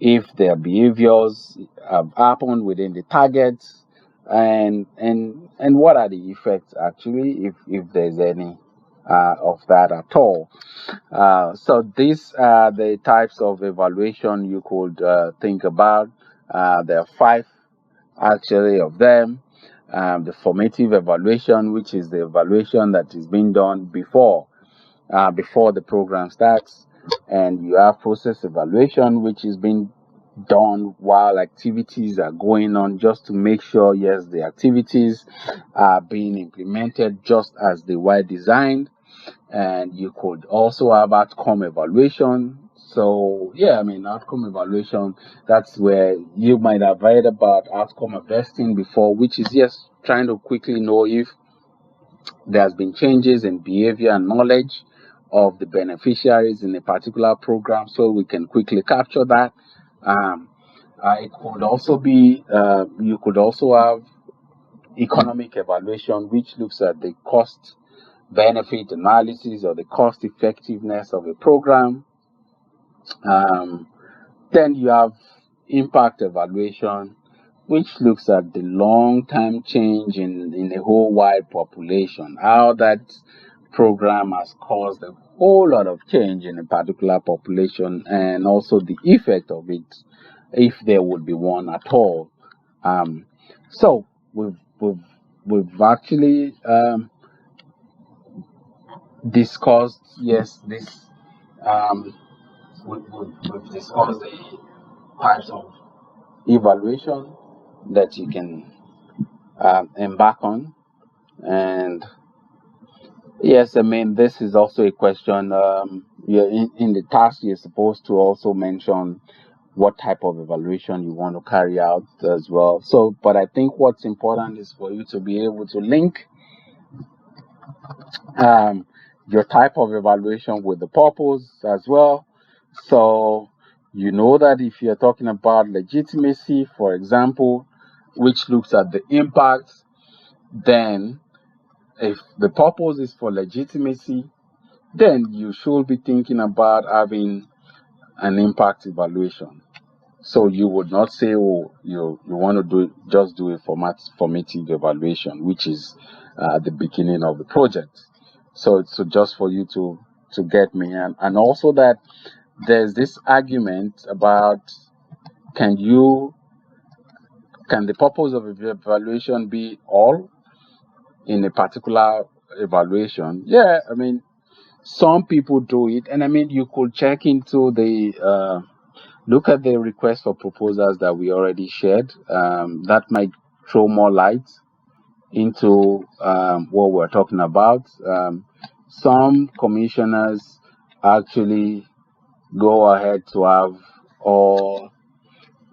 if their behaviors have happened within the targets, and what are the effects actually, if there's any of that at all. So these are the types of evaluation you could think about. There are 5 actually of them. The formative evaluation, which is the evaluation that is being done before the program starts, and you have process evaluation, which is being done while activities are going on, just to make sure, yes, the activities are being implemented just as they were designed. And you could also have outcome evaluation. So yeah, I mean, outcome evaluation, that's where you might have heard about outcome investing before, which is just trying to quickly know if there's been changes in behavior and knowledge of the beneficiaries in a particular program, so we can quickly capture that. Um, it could also be, you could also have economic evaluation, which looks at the cost benefit analysis or the cost effectiveness of a program. Um, then you have impact evaluation, which looks at the long-term change in a whole wide population, how that program has caused a whole lot of change in a particular population, and also the effect of it, if there would be one at all. Um, so we've actually discussed, yes, this we've discussed the types of evaluation that you can embark on. And yes, I mean, this is also a question. In the task, you're supposed to also mention what type of evaluation you want to carry out as well. So, but I think what's important is for you to be able to link um, your type of evaluation with the purpose as well. So, you know that if you're talking about legitimacy, for example, which looks at the impact, then if the purpose is for legitimacy, then you should be thinking about having an impact evaluation. So you would not say, oh, you want to do a formative evaluation, which is the beginning of the project. So just for you to get me, and also that there's this argument about can the purpose of evaluation be all in a particular evaluation? Yeah, I mean, some people do it, and I mean, you could check into the look at the request for proposals that we already shared. That might throw more light into what we're talking about. Some commissioners actually go ahead to have all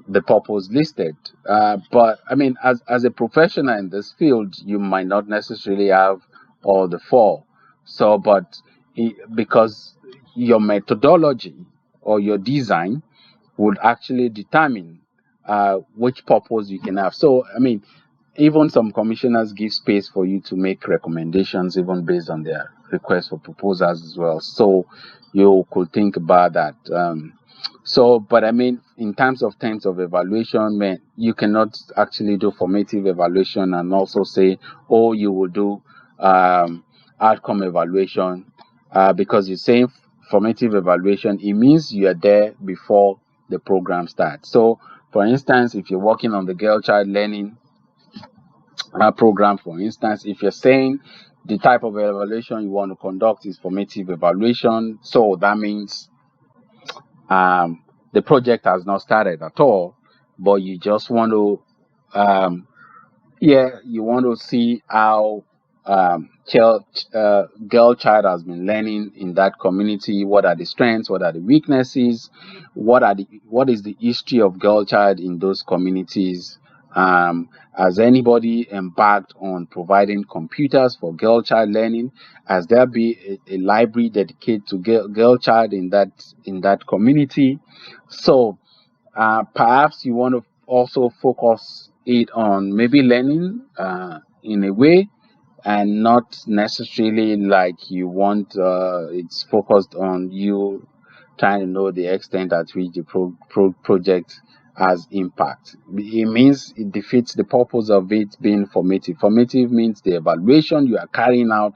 the purpose listed. But I mean, as a professional in this field, you might not necessarily have all the four. So, but because your methodology or your design would actually determine which purpose you can have. So, I mean, even some commissioners give space for you to make recommendations, even based on their request for proposals as well. So, you could think about that. But I mean, in terms of evaluation, man, you cannot actually do formative evaluation and also say, oh, you will do outcome evaluation, because you're saying formative evaluation, it means you are there before the program starts. So, for instance, if you're working on the girl child learning program, for instance, if you're saying the type of evaluation you want to conduct is formative evaluation, so that means the project has not started at all, but you just want to you want to see how girl child has been learning in that community. What are the strengths? What are the weaknesses? What is the history of girl child in those communities? Has anybody embarked on providing computers for girl child learning? Has there be a library dedicated to girl child in that community? So perhaps you want to also focus it on maybe learning in a way, and not necessarily like you want it's focused on you trying to know the extent at which the project has impact. It means it defeats the purpose of it being formative. Formative means the evaluation you are carrying out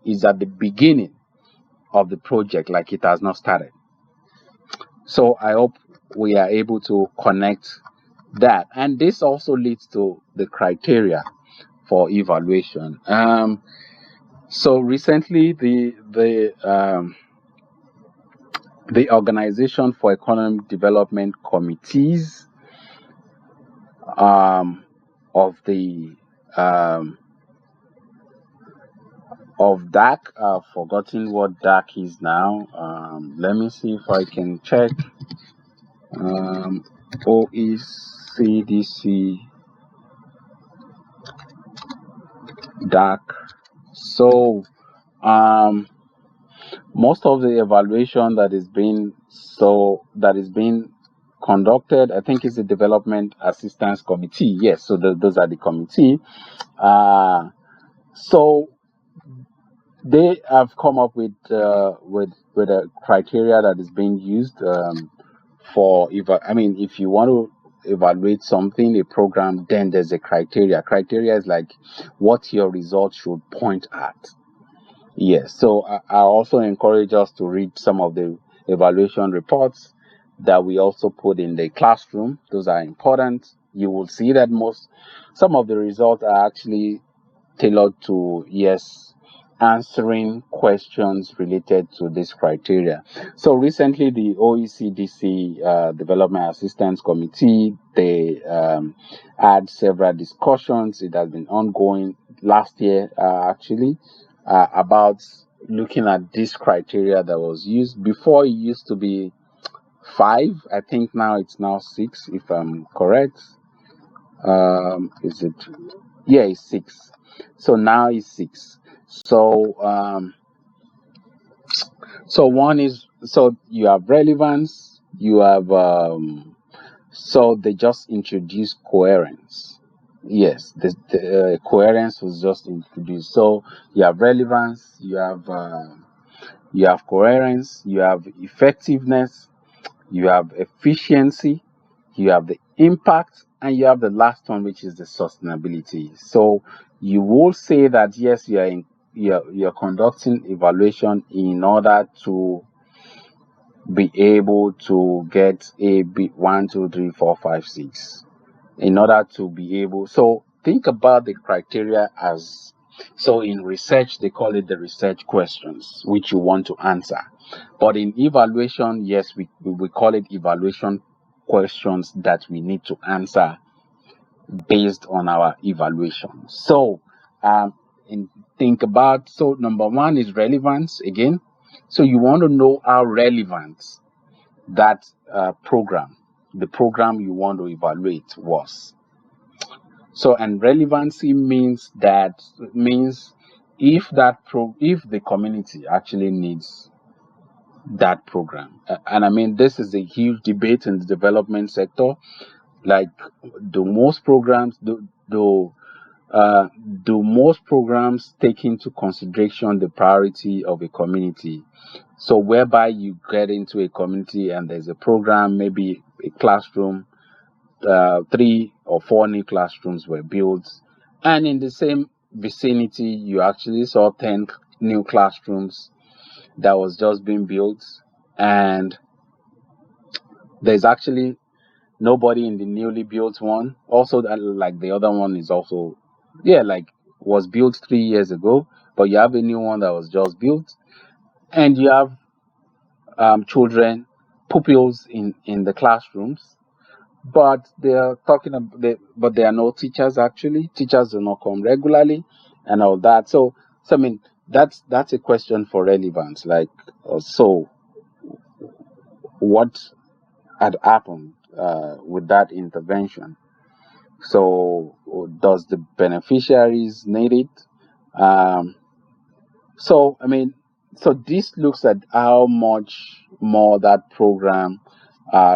is at the beginning of the project, like it has not started. So I hope we are able to connect that. And this also leads to the criteria for evaluation. So recently, the the Organization for Economic Development Committees of the of DAC. I've forgotten what DAC is now. Let me see if I can check. OECDC DAC. So most of the evaluation that is being conducted, I think, is the Development Assistance Committee. Yes, so those are the committee. So they have come up with a criteria that is being used for if you want to evaluate something, a program, then there's a criteria. Criteria is like what your results should point at. Yes, so I also encourage us to read some of the evaluation reports that we also put in the classroom. Those are important. You will see that some of the results are actually tailored to, yes, answering questions related to this criteria. So recently, the OECDC Development Assistance Committee, they had several discussions. It has been ongoing last year, actually, about looking at this criteria that was used. Before, it used to be 5. I think now it's now 6, if I'm correct. Is it? Yeah, it's 6. So now it's 6. So one is, so you have relevance, you have so they just introduced coherence. Yes, the coherence was just introduced. So you have relevance, you have coherence, you have effectiveness, you have efficiency, you have the impact, and you have the last one, which is the sustainability. So you will say that yes, you're conducting evaluation in order to be able to get a B 1, 2, 3, 4, 5, 6. In order to be able, so think about the criteria as, so in research they call it the research questions which you want to answer, but in evaluation, yes, we call it evaluation questions that we need to answer based on our evaluation. So think about, so number 1 is relevance again. So you want to know how relevant that the program you want to evaluate was. So, and relevancy means if the community actually needs that program. And I mean, this is a huge debate in the development sector. Like, do most programs take into consideration the priority of a community? So whereby you get into a community and there's a program, maybe a classroom, 3 or 4 new classrooms were built, and in the same vicinity you actually saw 10 new classrooms that was just being built, and there's actually nobody in the newly built one. Also, that, like, the other one is also, was built 3 years ago, but you have a new one that was just built, and you have pupils in the classrooms, but they are but there are no teachers. Actually, teachers do not come regularly and all that. So I mean, that's a question for relevance. Like, so what had happened with that intervention? So does the beneficiaries need it? So I mean, so this looks at how much more that program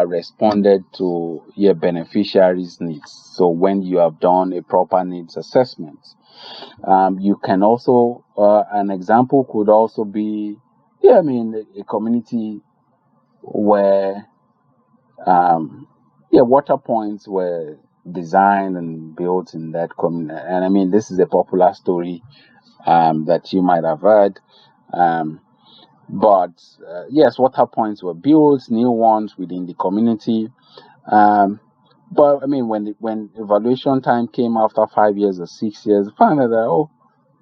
responded to your beneficiaries' needs. So when you have done a proper needs assessment, you can also, an example could also be, a community where, water points were designed and built in that community. And I mean, this is a popular story that you might have heard. But yes, water points were built, new ones within the community. But I mean, when evaluation time came after 5 years or 6 years, found out that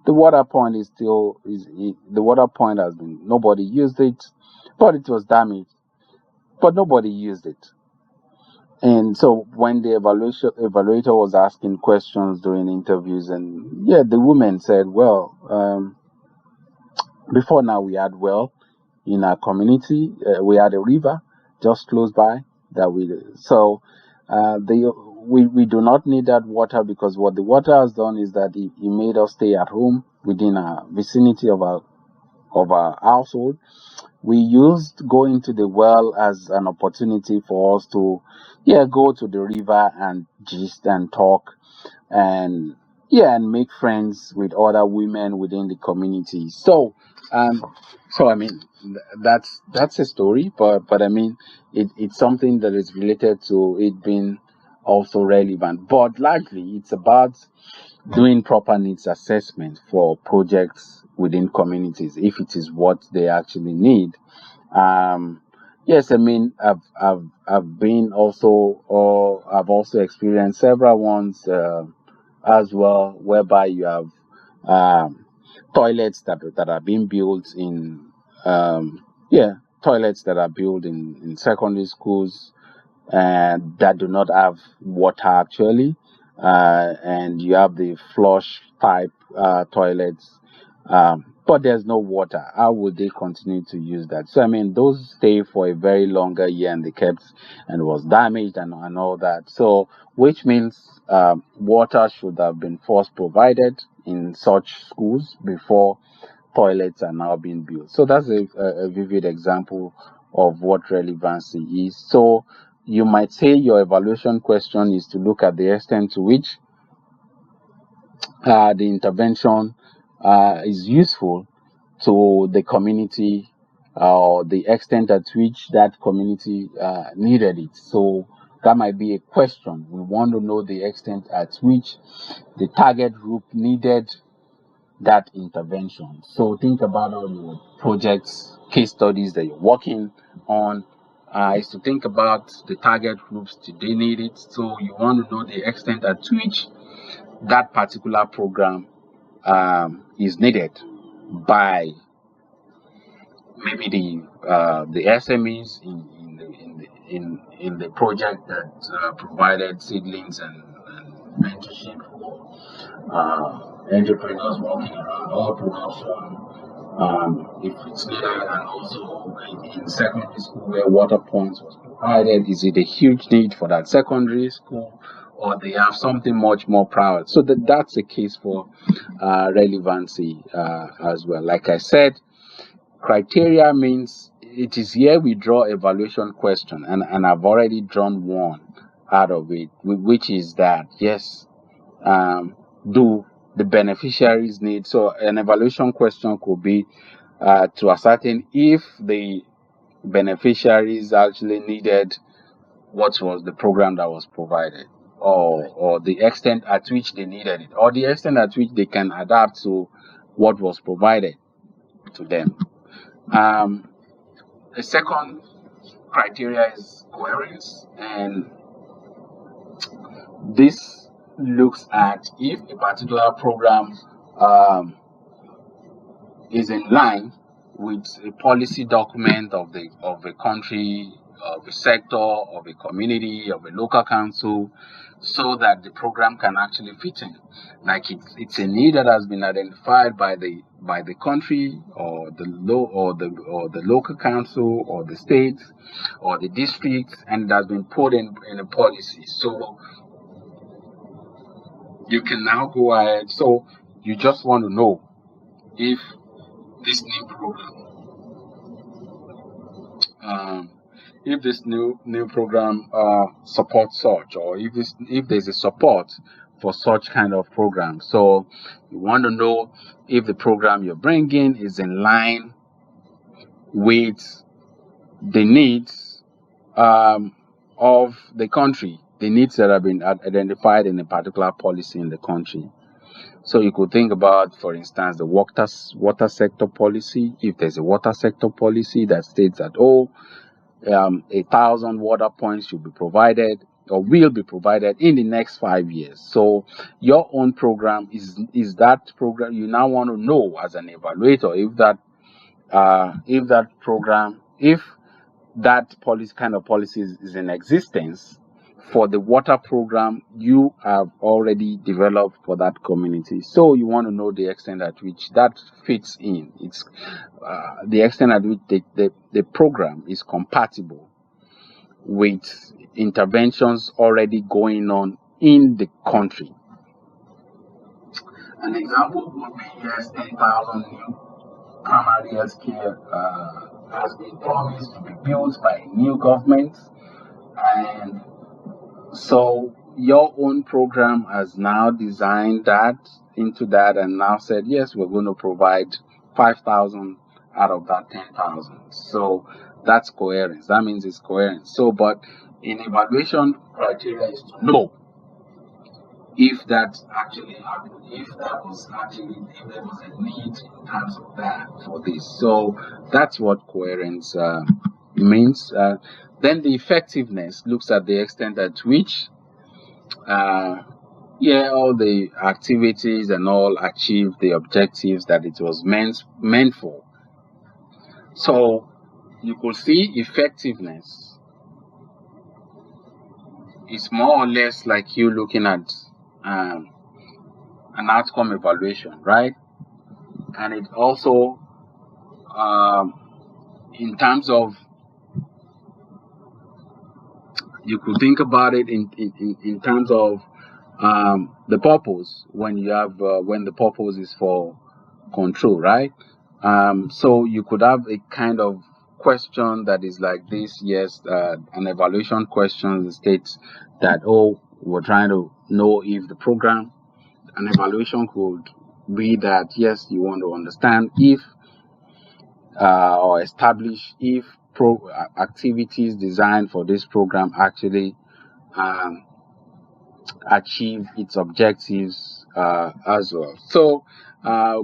the water point the water point has been, nobody used it, but it was damaged. but nobody used it. And so when the evaluator was asking questions during interviews, and yeah, the woman said, well, before now we had well in our community. We had a river just close by that we do not need that water, because what the water has done is that it made us stay at home within a vicinity of our household. We used going to the well as an opportunity for us to, yeah, go to the river and gist and talk, and yeah, and make friends with other women within the community. Um, so I mean, that's a story, but I mean, it's something that is related to it being also relevant. But largely, it's about doing proper needs assessment for projects within communities if it is what they actually need. um, yes, I mean, I've been also, or I've also experienced several ones as well, whereby you have um, toilets that are being built in, yeah, toilets that are built in secondary schools that do not have water actually, and you have the flush type toilets, but there's no water. How would they continue to use that? So I mean, those stay for a very longer year, and they kept and was damaged and all that. So which means water should have been first provided in such schools before toilets are now being built. So that's a vivid example of what relevancy is. So you might say your evaluation question is to look at the extent to which the intervention is useful to the community, or the extent at which that community needed it. So that might be a question. We want to know the extent at which the target group needed that intervention. So think about all your projects, case studies that you're working on. Is to think about the target groups. Did they need it? So you want to know the extent at which that particular program is needed by maybe the SMEs in the project that provided seedlings and mentorship for entrepreneurs working around oil production. If it's needed, and also in secondary school where water points was provided, is it a huge need for that secondary school, or they have something much more private? So that's the case for relevancy as well. Like I said, criteria means it is here we draw evaluation question, and I've already drawn one out of it, which is that yes, do the beneficiaries need? So an evaluation question could be to ascertain if the beneficiaries actually needed what was the program that was provided, or the extent at which they needed it, or the extent at which they can adapt to what was provided to them. The second criteria is coherence, and this looks at if a particular program um, is in line with a policy document of a country, of a sector, of a community, of a local council, so that the program can actually fit in. Like it's a need that has been identified by the country, or the local council, or the state, or the district, and it has been put in a policy. So you can now go ahead. So you just want to know if this new program, um, if this new program supports such, or if there's a support for such kind of program. So you want to know if the program you're bringing is in line with the needs of the country, the needs that have been identified in a particular policy in the country. So you could think about, for instance, the water sector policy. If there's a water sector policy that states that 1,000 water points should be provided, or will be provided in the next 5 years. So your own program is that program. You now want to know as an evaluator if that program, if that kind of policy is in existence for the water program you have already developed for that community. So you want to know the extent at which that fits in. It's the extent at which the program is compatible with interventions already going on in the country. An example would be, yes, 10,000 new primary health care has been promised to be built by a new government. And so your own program has now designed that into that and now said, yes, we're going to provide 5,000 out of that 10,000. So that's coherence. That means it's coherent. So, but in evaluation criteria is to know if that actually happened, if there was a need in terms of that for this. So that's what coherence means. Then the effectiveness looks at the extent at which all the activities and all achieve the objectives that it was meant for. So you could see effectiveness is more or less like you looking at an outcome evaluation, right? And it also, in terms of, you could think about it in terms of the purpose when the purpose is for control, right? So you could have a kind of question that is like this. Yes, an evaluation question states that, we're trying to know if the program, an evaluation could be that, yes, you want to understand if or establish if activities designed for this program actually achieve its objectives as well. So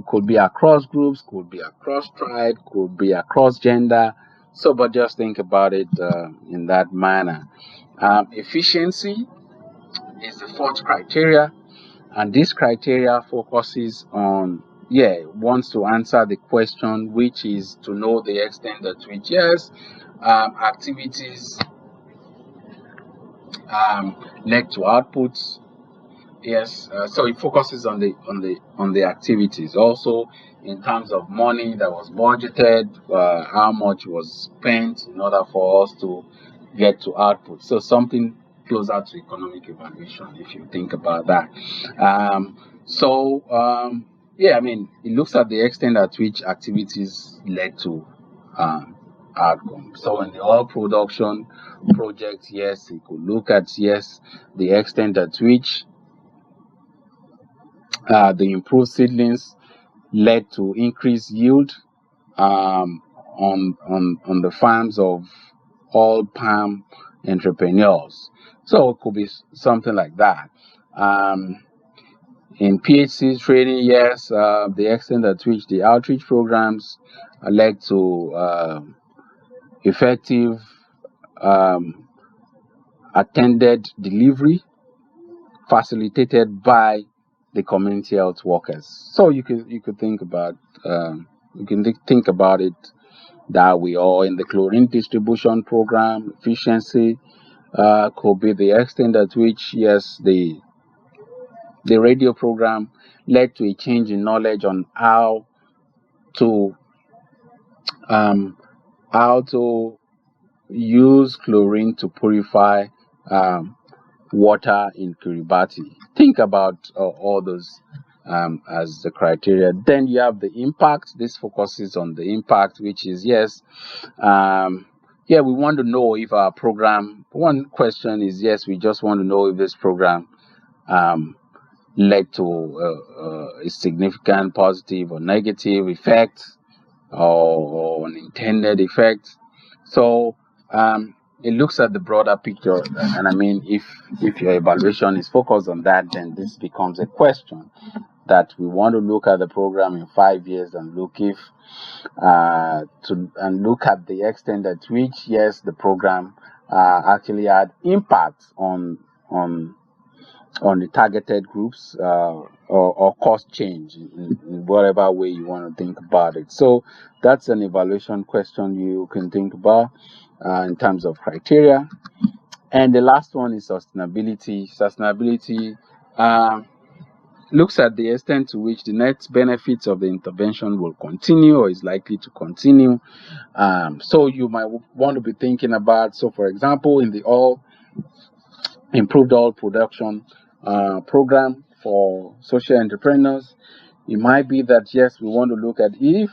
could be across groups, could be across tribe, could be across gender. So, but just think about it in that manner. Efficiency is the fourth criteria, and this criteria focuses on, wants to answer the question, which is to know the extent at which, yes, activities led to outputs. Yes, so it focuses on the activities. Also, in terms of money that was budgeted, how much was spent in order for us to get to output. So something closer to economic evaluation, if you think about that. It looks at the extent at which activities led to outcome. So in the oil production project, yes, it could look at, yes, the extent at which the improved seedlings led to increased yield on the farms of oil palm entrepreneurs. So it could be something like that. In PhD training, yes, the extent at which the outreach programs led to effective attended delivery facilitated by the community health workers. So you could think about think about it that way. Or in the chlorine distribution program, efficiency could be the extent at which, yes, the radio program led to a change in knowledge on how to use chlorine to purify water in Kiribati. Think about all those as the criteria. Then you have the impact. This focuses on the impact, which is, yes, we want to know if our program, one question is, yes, we just want to know if this program led to a significant positive or negative effect or an intended effect. So it looks at the broader picture, and I mean, if your evaluation is focused on that, then this becomes a question that we want to look at the program in 5 years and look look at the extent at which, yes, the program actually had impact on the targeted groups or cost change in whatever way you want to think about it. So that's an evaluation question you can think about. in terms of criteria. And the last one is sustainability. Sustainability looks at the extent to which the net benefits of the intervention will continue or is likely to continue. So you might want to be thinking about, so for example, in the improved oil production program for social entrepreneurs, it might be that yes, we want to look at if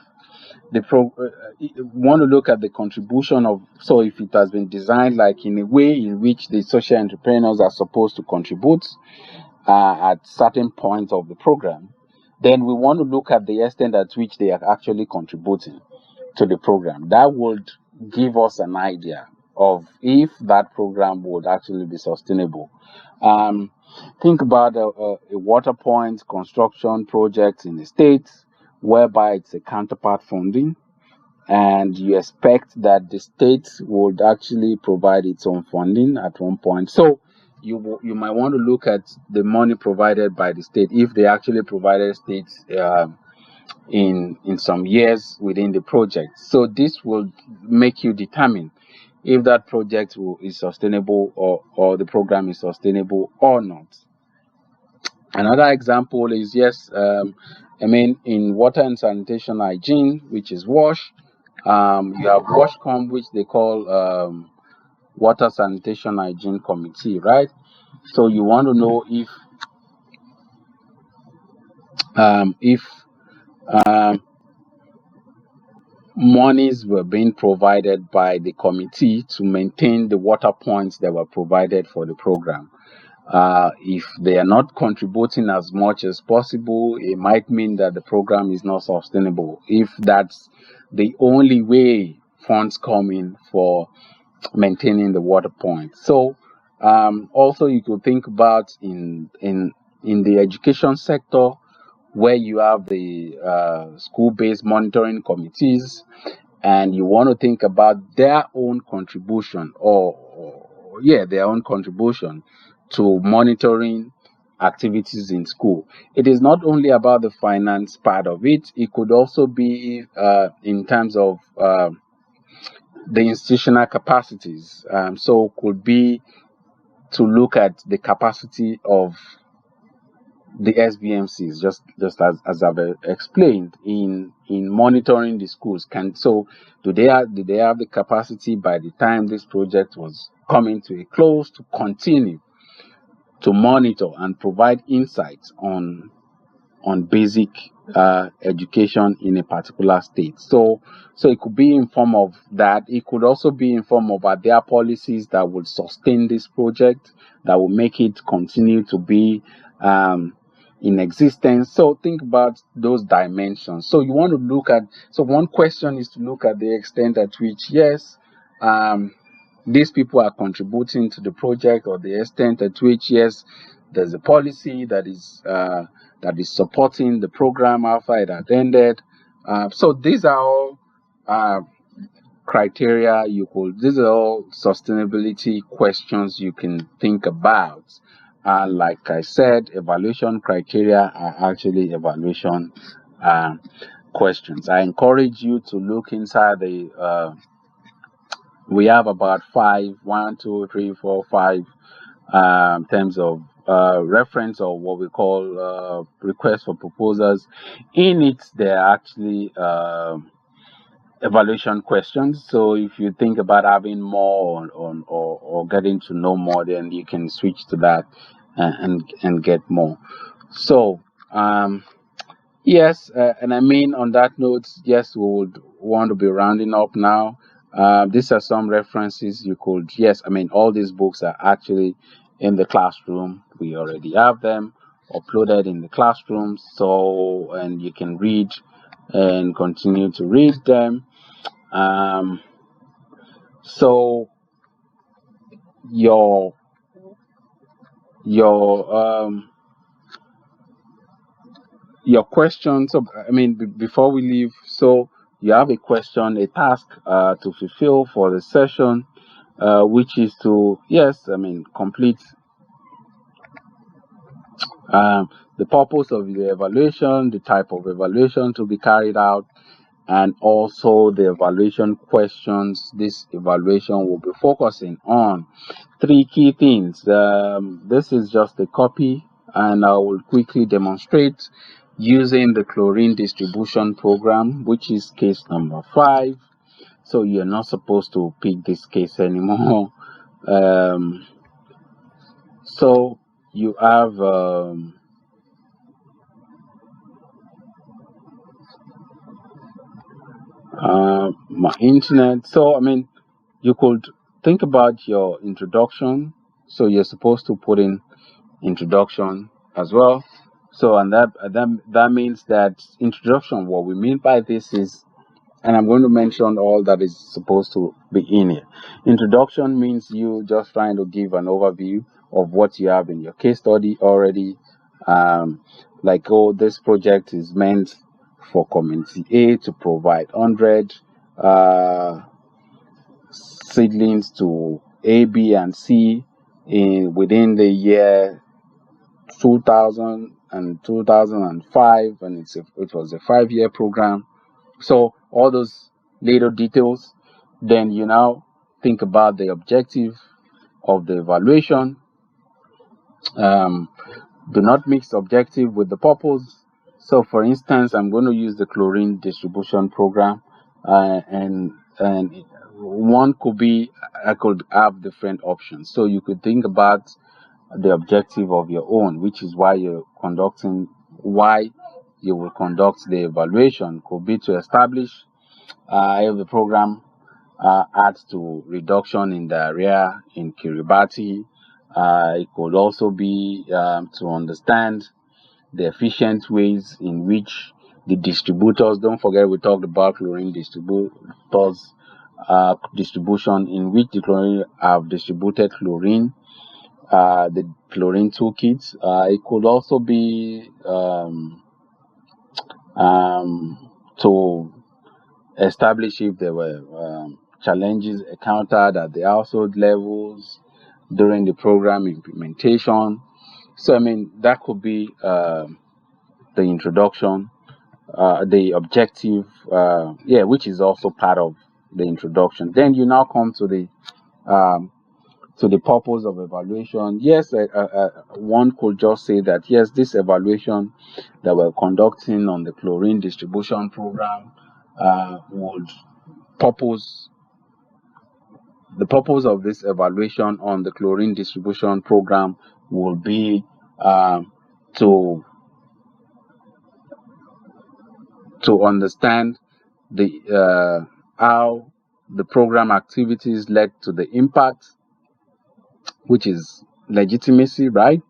want to look at the contribution of, so if it has been designed like in a way in which the social entrepreneurs are supposed to contribute at certain points of the program, then we want to look at the extent at which they are actually contributing to the program. That would give us an idea of if that program would actually be sustainable. Think about a water point construction project in the state whereby it's a counterpart funding, and you expect that the state would actually provide its own funding at one point. So you might want to look at the money provided by the state if they actually provided states in some years within the project. So this will make you determine if that project is sustainable or the program is sustainable or not. Another example is yes, in water and sanitation hygiene, which is WASH, you have WashCom, which they call Water Sanitation Hygiene Committee, right? So you want to know if monies were being provided by the committee to maintain the water points that were provided for the program. If they are not contributing as much as possible, it might mean that the program is not sustainable. If that's the only way funds come in for maintaining the water points. So also you could think about in the education sector, where you have the school-based monitoring committees, and you want to think about their own contribution their own contribution to monitoring activities in school. It is not only about the finance part of it, it could also be in terms of the institutional capacities. So could be to look at the capacity of the SBMCs, just as I've explained in monitoring the schools. Do they have the capacity by the time this project was coming to a close to continue to monitor and provide insights on basic education in a particular state? So it could be in form of that. It could also be in form of their policies that would sustain this project, that will make it continue to be in existence. So think about those dimensions. So you want to look at, so one question is to look at the extent at which, yes, these people are contributing to the project, or the extent at which, yes, there's a policy that is supporting the program after it had ended. So these are all criteria these are all sustainability questions you can think about. Like I said, evaluation criteria are actually evaluation questions. I encourage you to look inside we have about 5, 1, 2, 3, 4, 5 terms of reference, or what we call requests for proposals. In it, there are actually evaluation questions. So if you think about having more or getting to know more, then you can switch to that and get more. So yes, and on that note, yes, we would want to be rounding up now. These are some references you could, yes, all these books are actually in the classroom. We already have them uploaded in the classroom, and you can read and continue to read them. So your question. So before we leave, so you have a question, a task to fulfill for the session, which is to complete the purpose of the evaluation, the type of evaluation to be carried out, and also the evaluation questions. This evaluation will be focusing on three key things. This is just a copy, and I will quickly demonstrate using the chlorine distribution program, which is case number 5. So you're not supposed to pick this case anymore. So you have my internet. So I mean, you could think about your introduction. So you're supposed to put in introduction as well. So and that means that introduction. What we mean by this is, and I'm going to mention all that is supposed to be in here. Introduction means you just trying to give an overview of what you have in your case study already. Like, oh, this project is meant for community A to provide 100 seedlings to A, B, and C within the year 2000 and 2005, and it was a 5-year program. So all those little details. Then you now think about the objective of the evaluation. Do not mix objective with the purpose. So for instance, I'm going to use the chlorine distribution program, and one could be, I could have different options. So you could think about the objective of your own, which is why you will conduct the evaluation. Could be to establish if the program adds to reduction in diarrhea in Kiribati. It could also be to understand the efficient ways in which the distributors, don't forget we talked about chlorine distributors, distribution, in which the chlorine have distributed chlorine, the chlorine toolkits. It could also be to establish if there were challenges encountered at the household levels during the program implementation. So I mean, that could be the introduction, the objective, which is also part of the introduction. Then you now come to the purpose of evaluation. Yes, one could just say that yes, this evaluation that we're conducting on the chlorine distribution program would the purpose of this evaluation on the chlorine distribution program will be to understand the how the program activities led to the impact, which is legitimacy, right?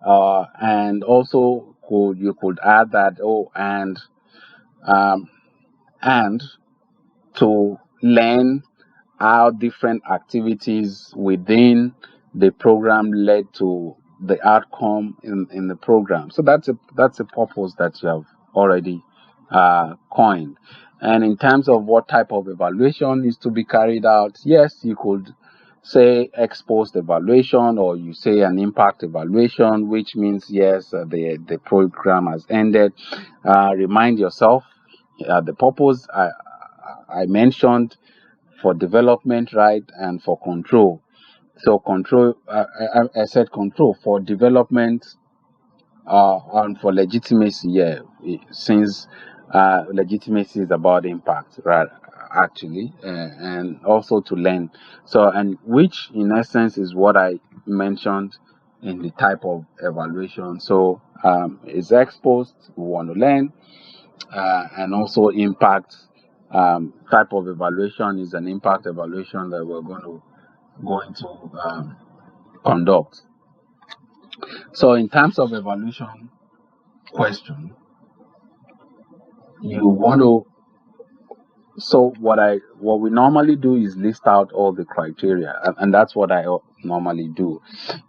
And also you could add that and to learn how different activities within the program led to the outcome in the program. So that's a purpose that you have already coined. And in terms of what type of evaluation is to be carried out, yes, you could say ex post evaluation, or you say an impact evaluation, which means yes, the program has ended. Remind yourself the purpose I mentioned for development, right, and for control. So control, I said control for development and for legitimacy. Yeah, since legitimacy is about impact, right? Actually, and also to learn. So, and which in essence is what I mentioned in the type of evaluation. So, is exposed, we want to learn, and also impact. Type of evaluation is an impact evaluation that we're going to conduct. So in terms of evaluation question, you want to, so what we normally do is list out all the criteria, and that's what I normally do.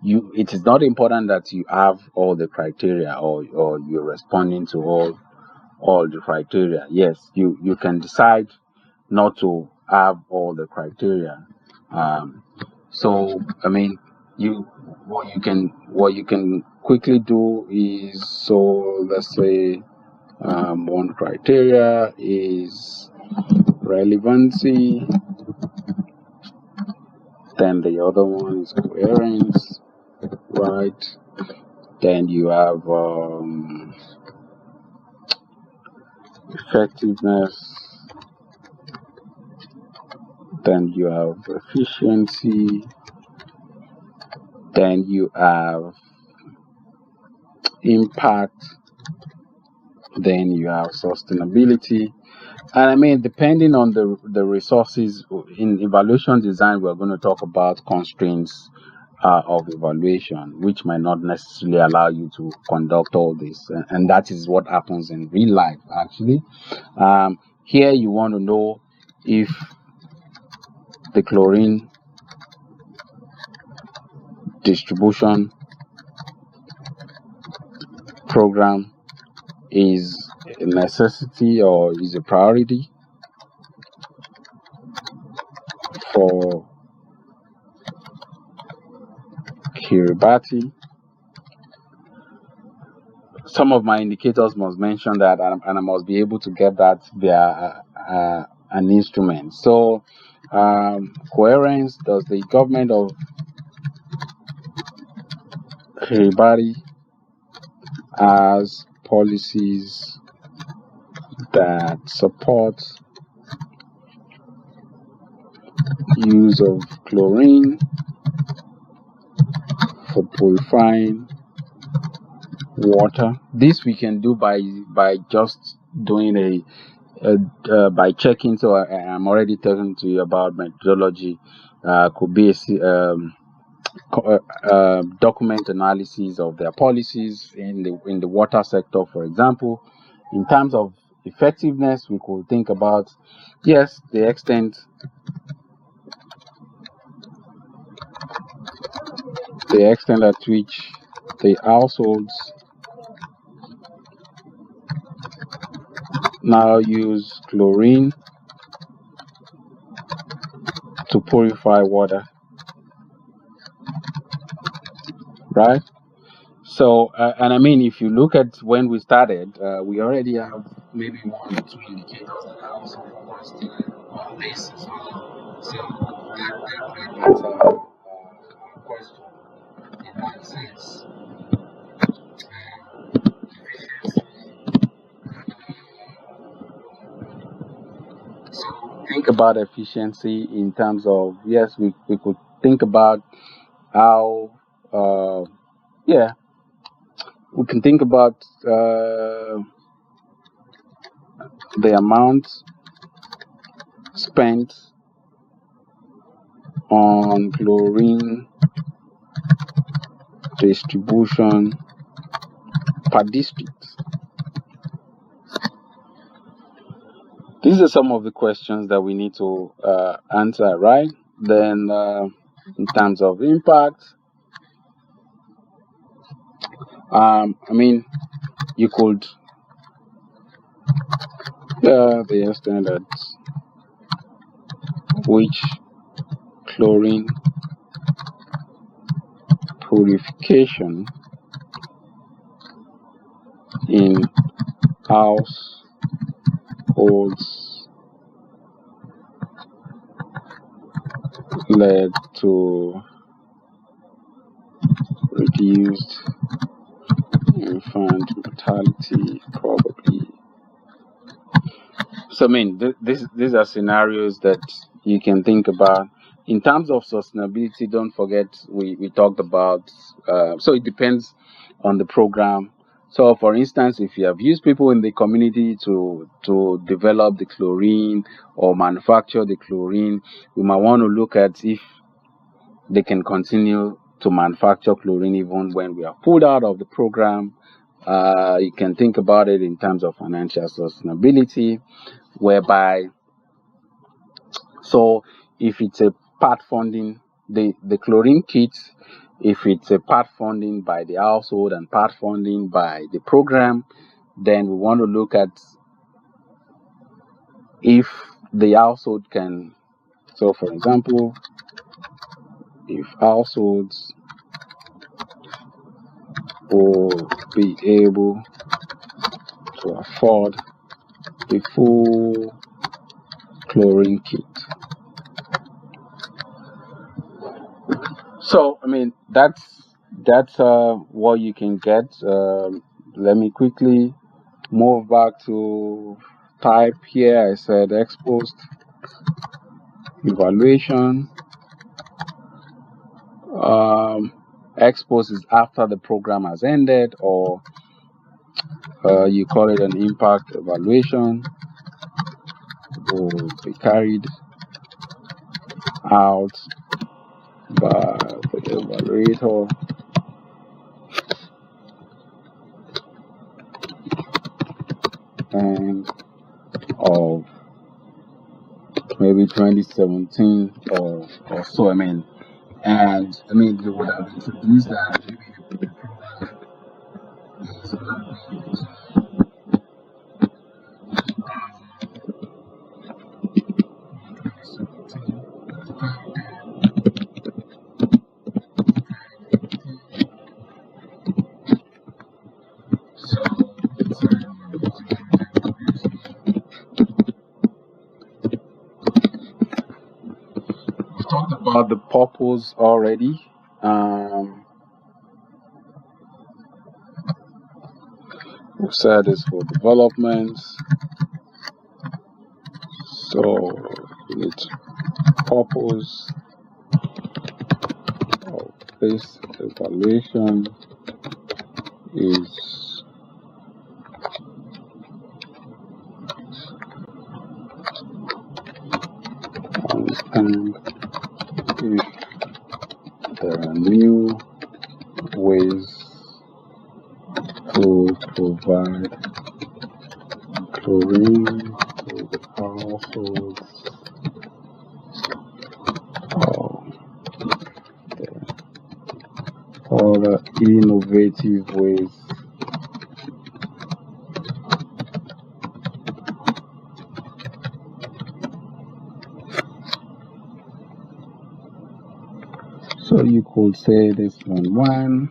It is not important that you have all the criteria, or you're responding to all the criteria. Yes, you can decide not to have all the criteria. So I mean, what you can quickly do is, so let's say one criteria is relevancy. Then the other one is coherence, right? Then you have effectiveness. Then you have efficiency. Then you have impact. Then you have sustainability. And I mean, depending on the resources in evaluation design, we're going to talk about constraints of evaluation, which might not necessarily allow you to conduct all this. And that is what happens in real life, actually. Here, you want to know if the chlorine distribution program is a necessity or is a priority for Kiribati. Some of my indicators must mention that, and I must be able to get that via an instrument. So, coherence: does the government of Kiribati has policies that support use of chlorine for purifying water? This we can do by just doing by checking. So I'm already talking to you about methodology. Could be document analysis of their policies in the water sector, for example. In terms of effectiveness, we could think about, yes, the extent at which the households now use chlorine to purify water, right? So, and I mean, if you look at when we started, we already have maybe 1 or 2 indicators that are also focused on this as well. So that answers our question in that sense. So think about efficiency in terms of, yes, we could think about how, we can think about the amount spent on chlorine distribution per district. These are some of the questions that we need to answer, right? Then, in terms of impact, I mean, you could the extent at which chlorine purification in households led to reduced infant mortality, probably. So, I mean, these are scenarios that you can think about. In terms of sustainability, don't forget we talked about, so it depends on the program. So, for instance, if you have used people in the community to develop the chlorine or manufacture the chlorine, we might want to look at if they can continue to manufacture chlorine even when we are pulled out of the program. You can think about it in terms of financial sustainability, whereby, so if it's a part funding, the chlorine kit, if it's a part funding by the household and part funding by the program, then we want to look at if the household can. So, for example, if households will be able to afford the full chlorine kit. So I mean that's what you can get. Let me quickly move back to type here. I said exposed evaluation. Expose is after the program has ended, or you call it an impact evaluation, will be carried out by the evaluator and of maybe 2017 or so. I mean, you would have introduced that maybe the program is talked about the purpose already. We said it's for development. So its purpose of this evaluation is understand if there are new ways to provide chlorine to the households, or other innovative ways so you could say this one.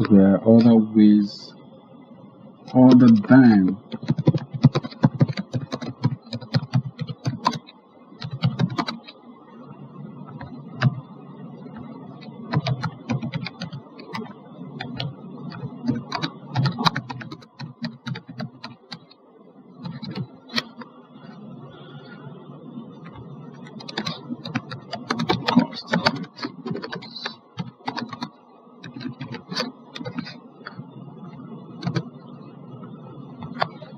There are other ways other than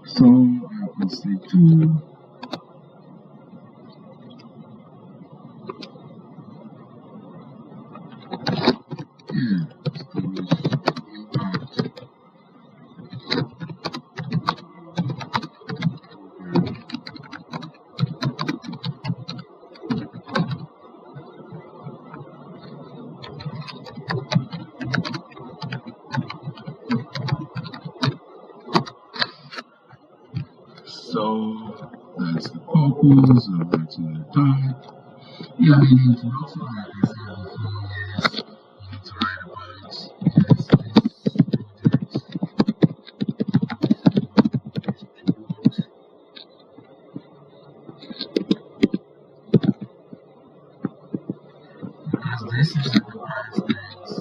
so I would say two. So that's the purpose of writing the type. Yeah, you need to also write this down for years. You need to write about this because this is the first things.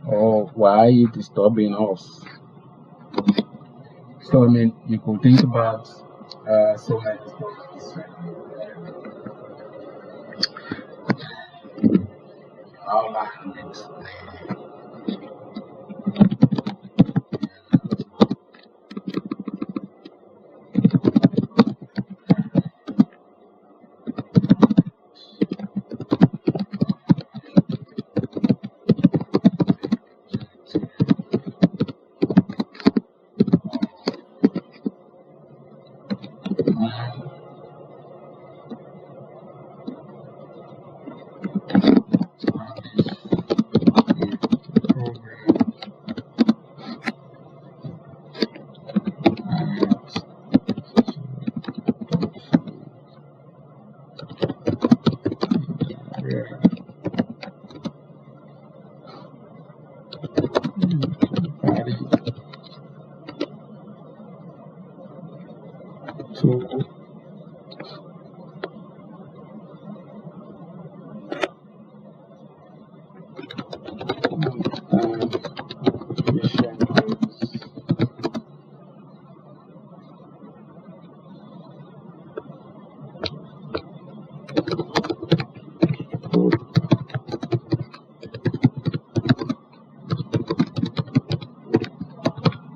Or why are you disturbing us? So I mean, you could think about so many things.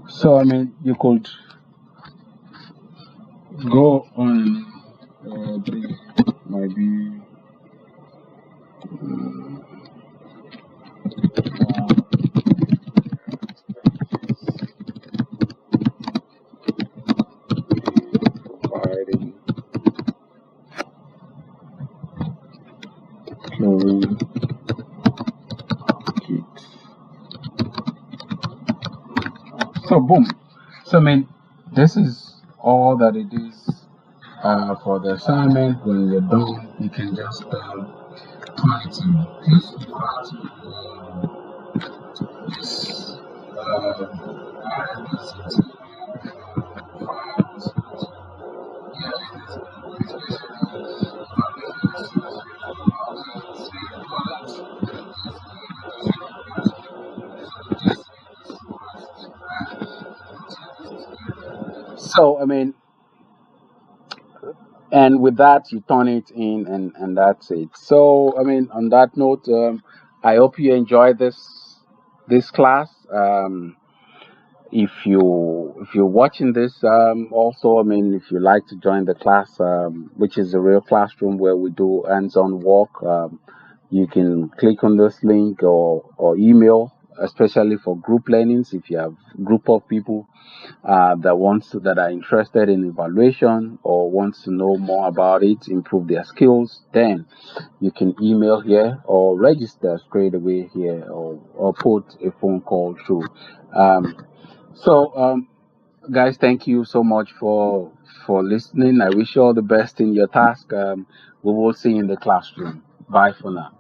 So I mean, you could go on. Might be. Providing chlorine kit. So boom. So I mean, this is all that it is for the assignment. When you're done, you can just turn it in. Please refer to this. So I mean, and with that you turn it in, and that's it. So I mean, on that note, I hope you enjoy this class. If you're watching this, also I mean, if you like to join the class, which is a real classroom where we do hands-on work, you can click on this link or email, especially for group learnings. If you have group of people that are interested in evaluation or wants to know more about it, improve their skills, then you can email here or register straight away here, or put a phone call through. So guys, thank you so much for listening. I wish you all the best in your task. We will see you in the classroom. Bye for now.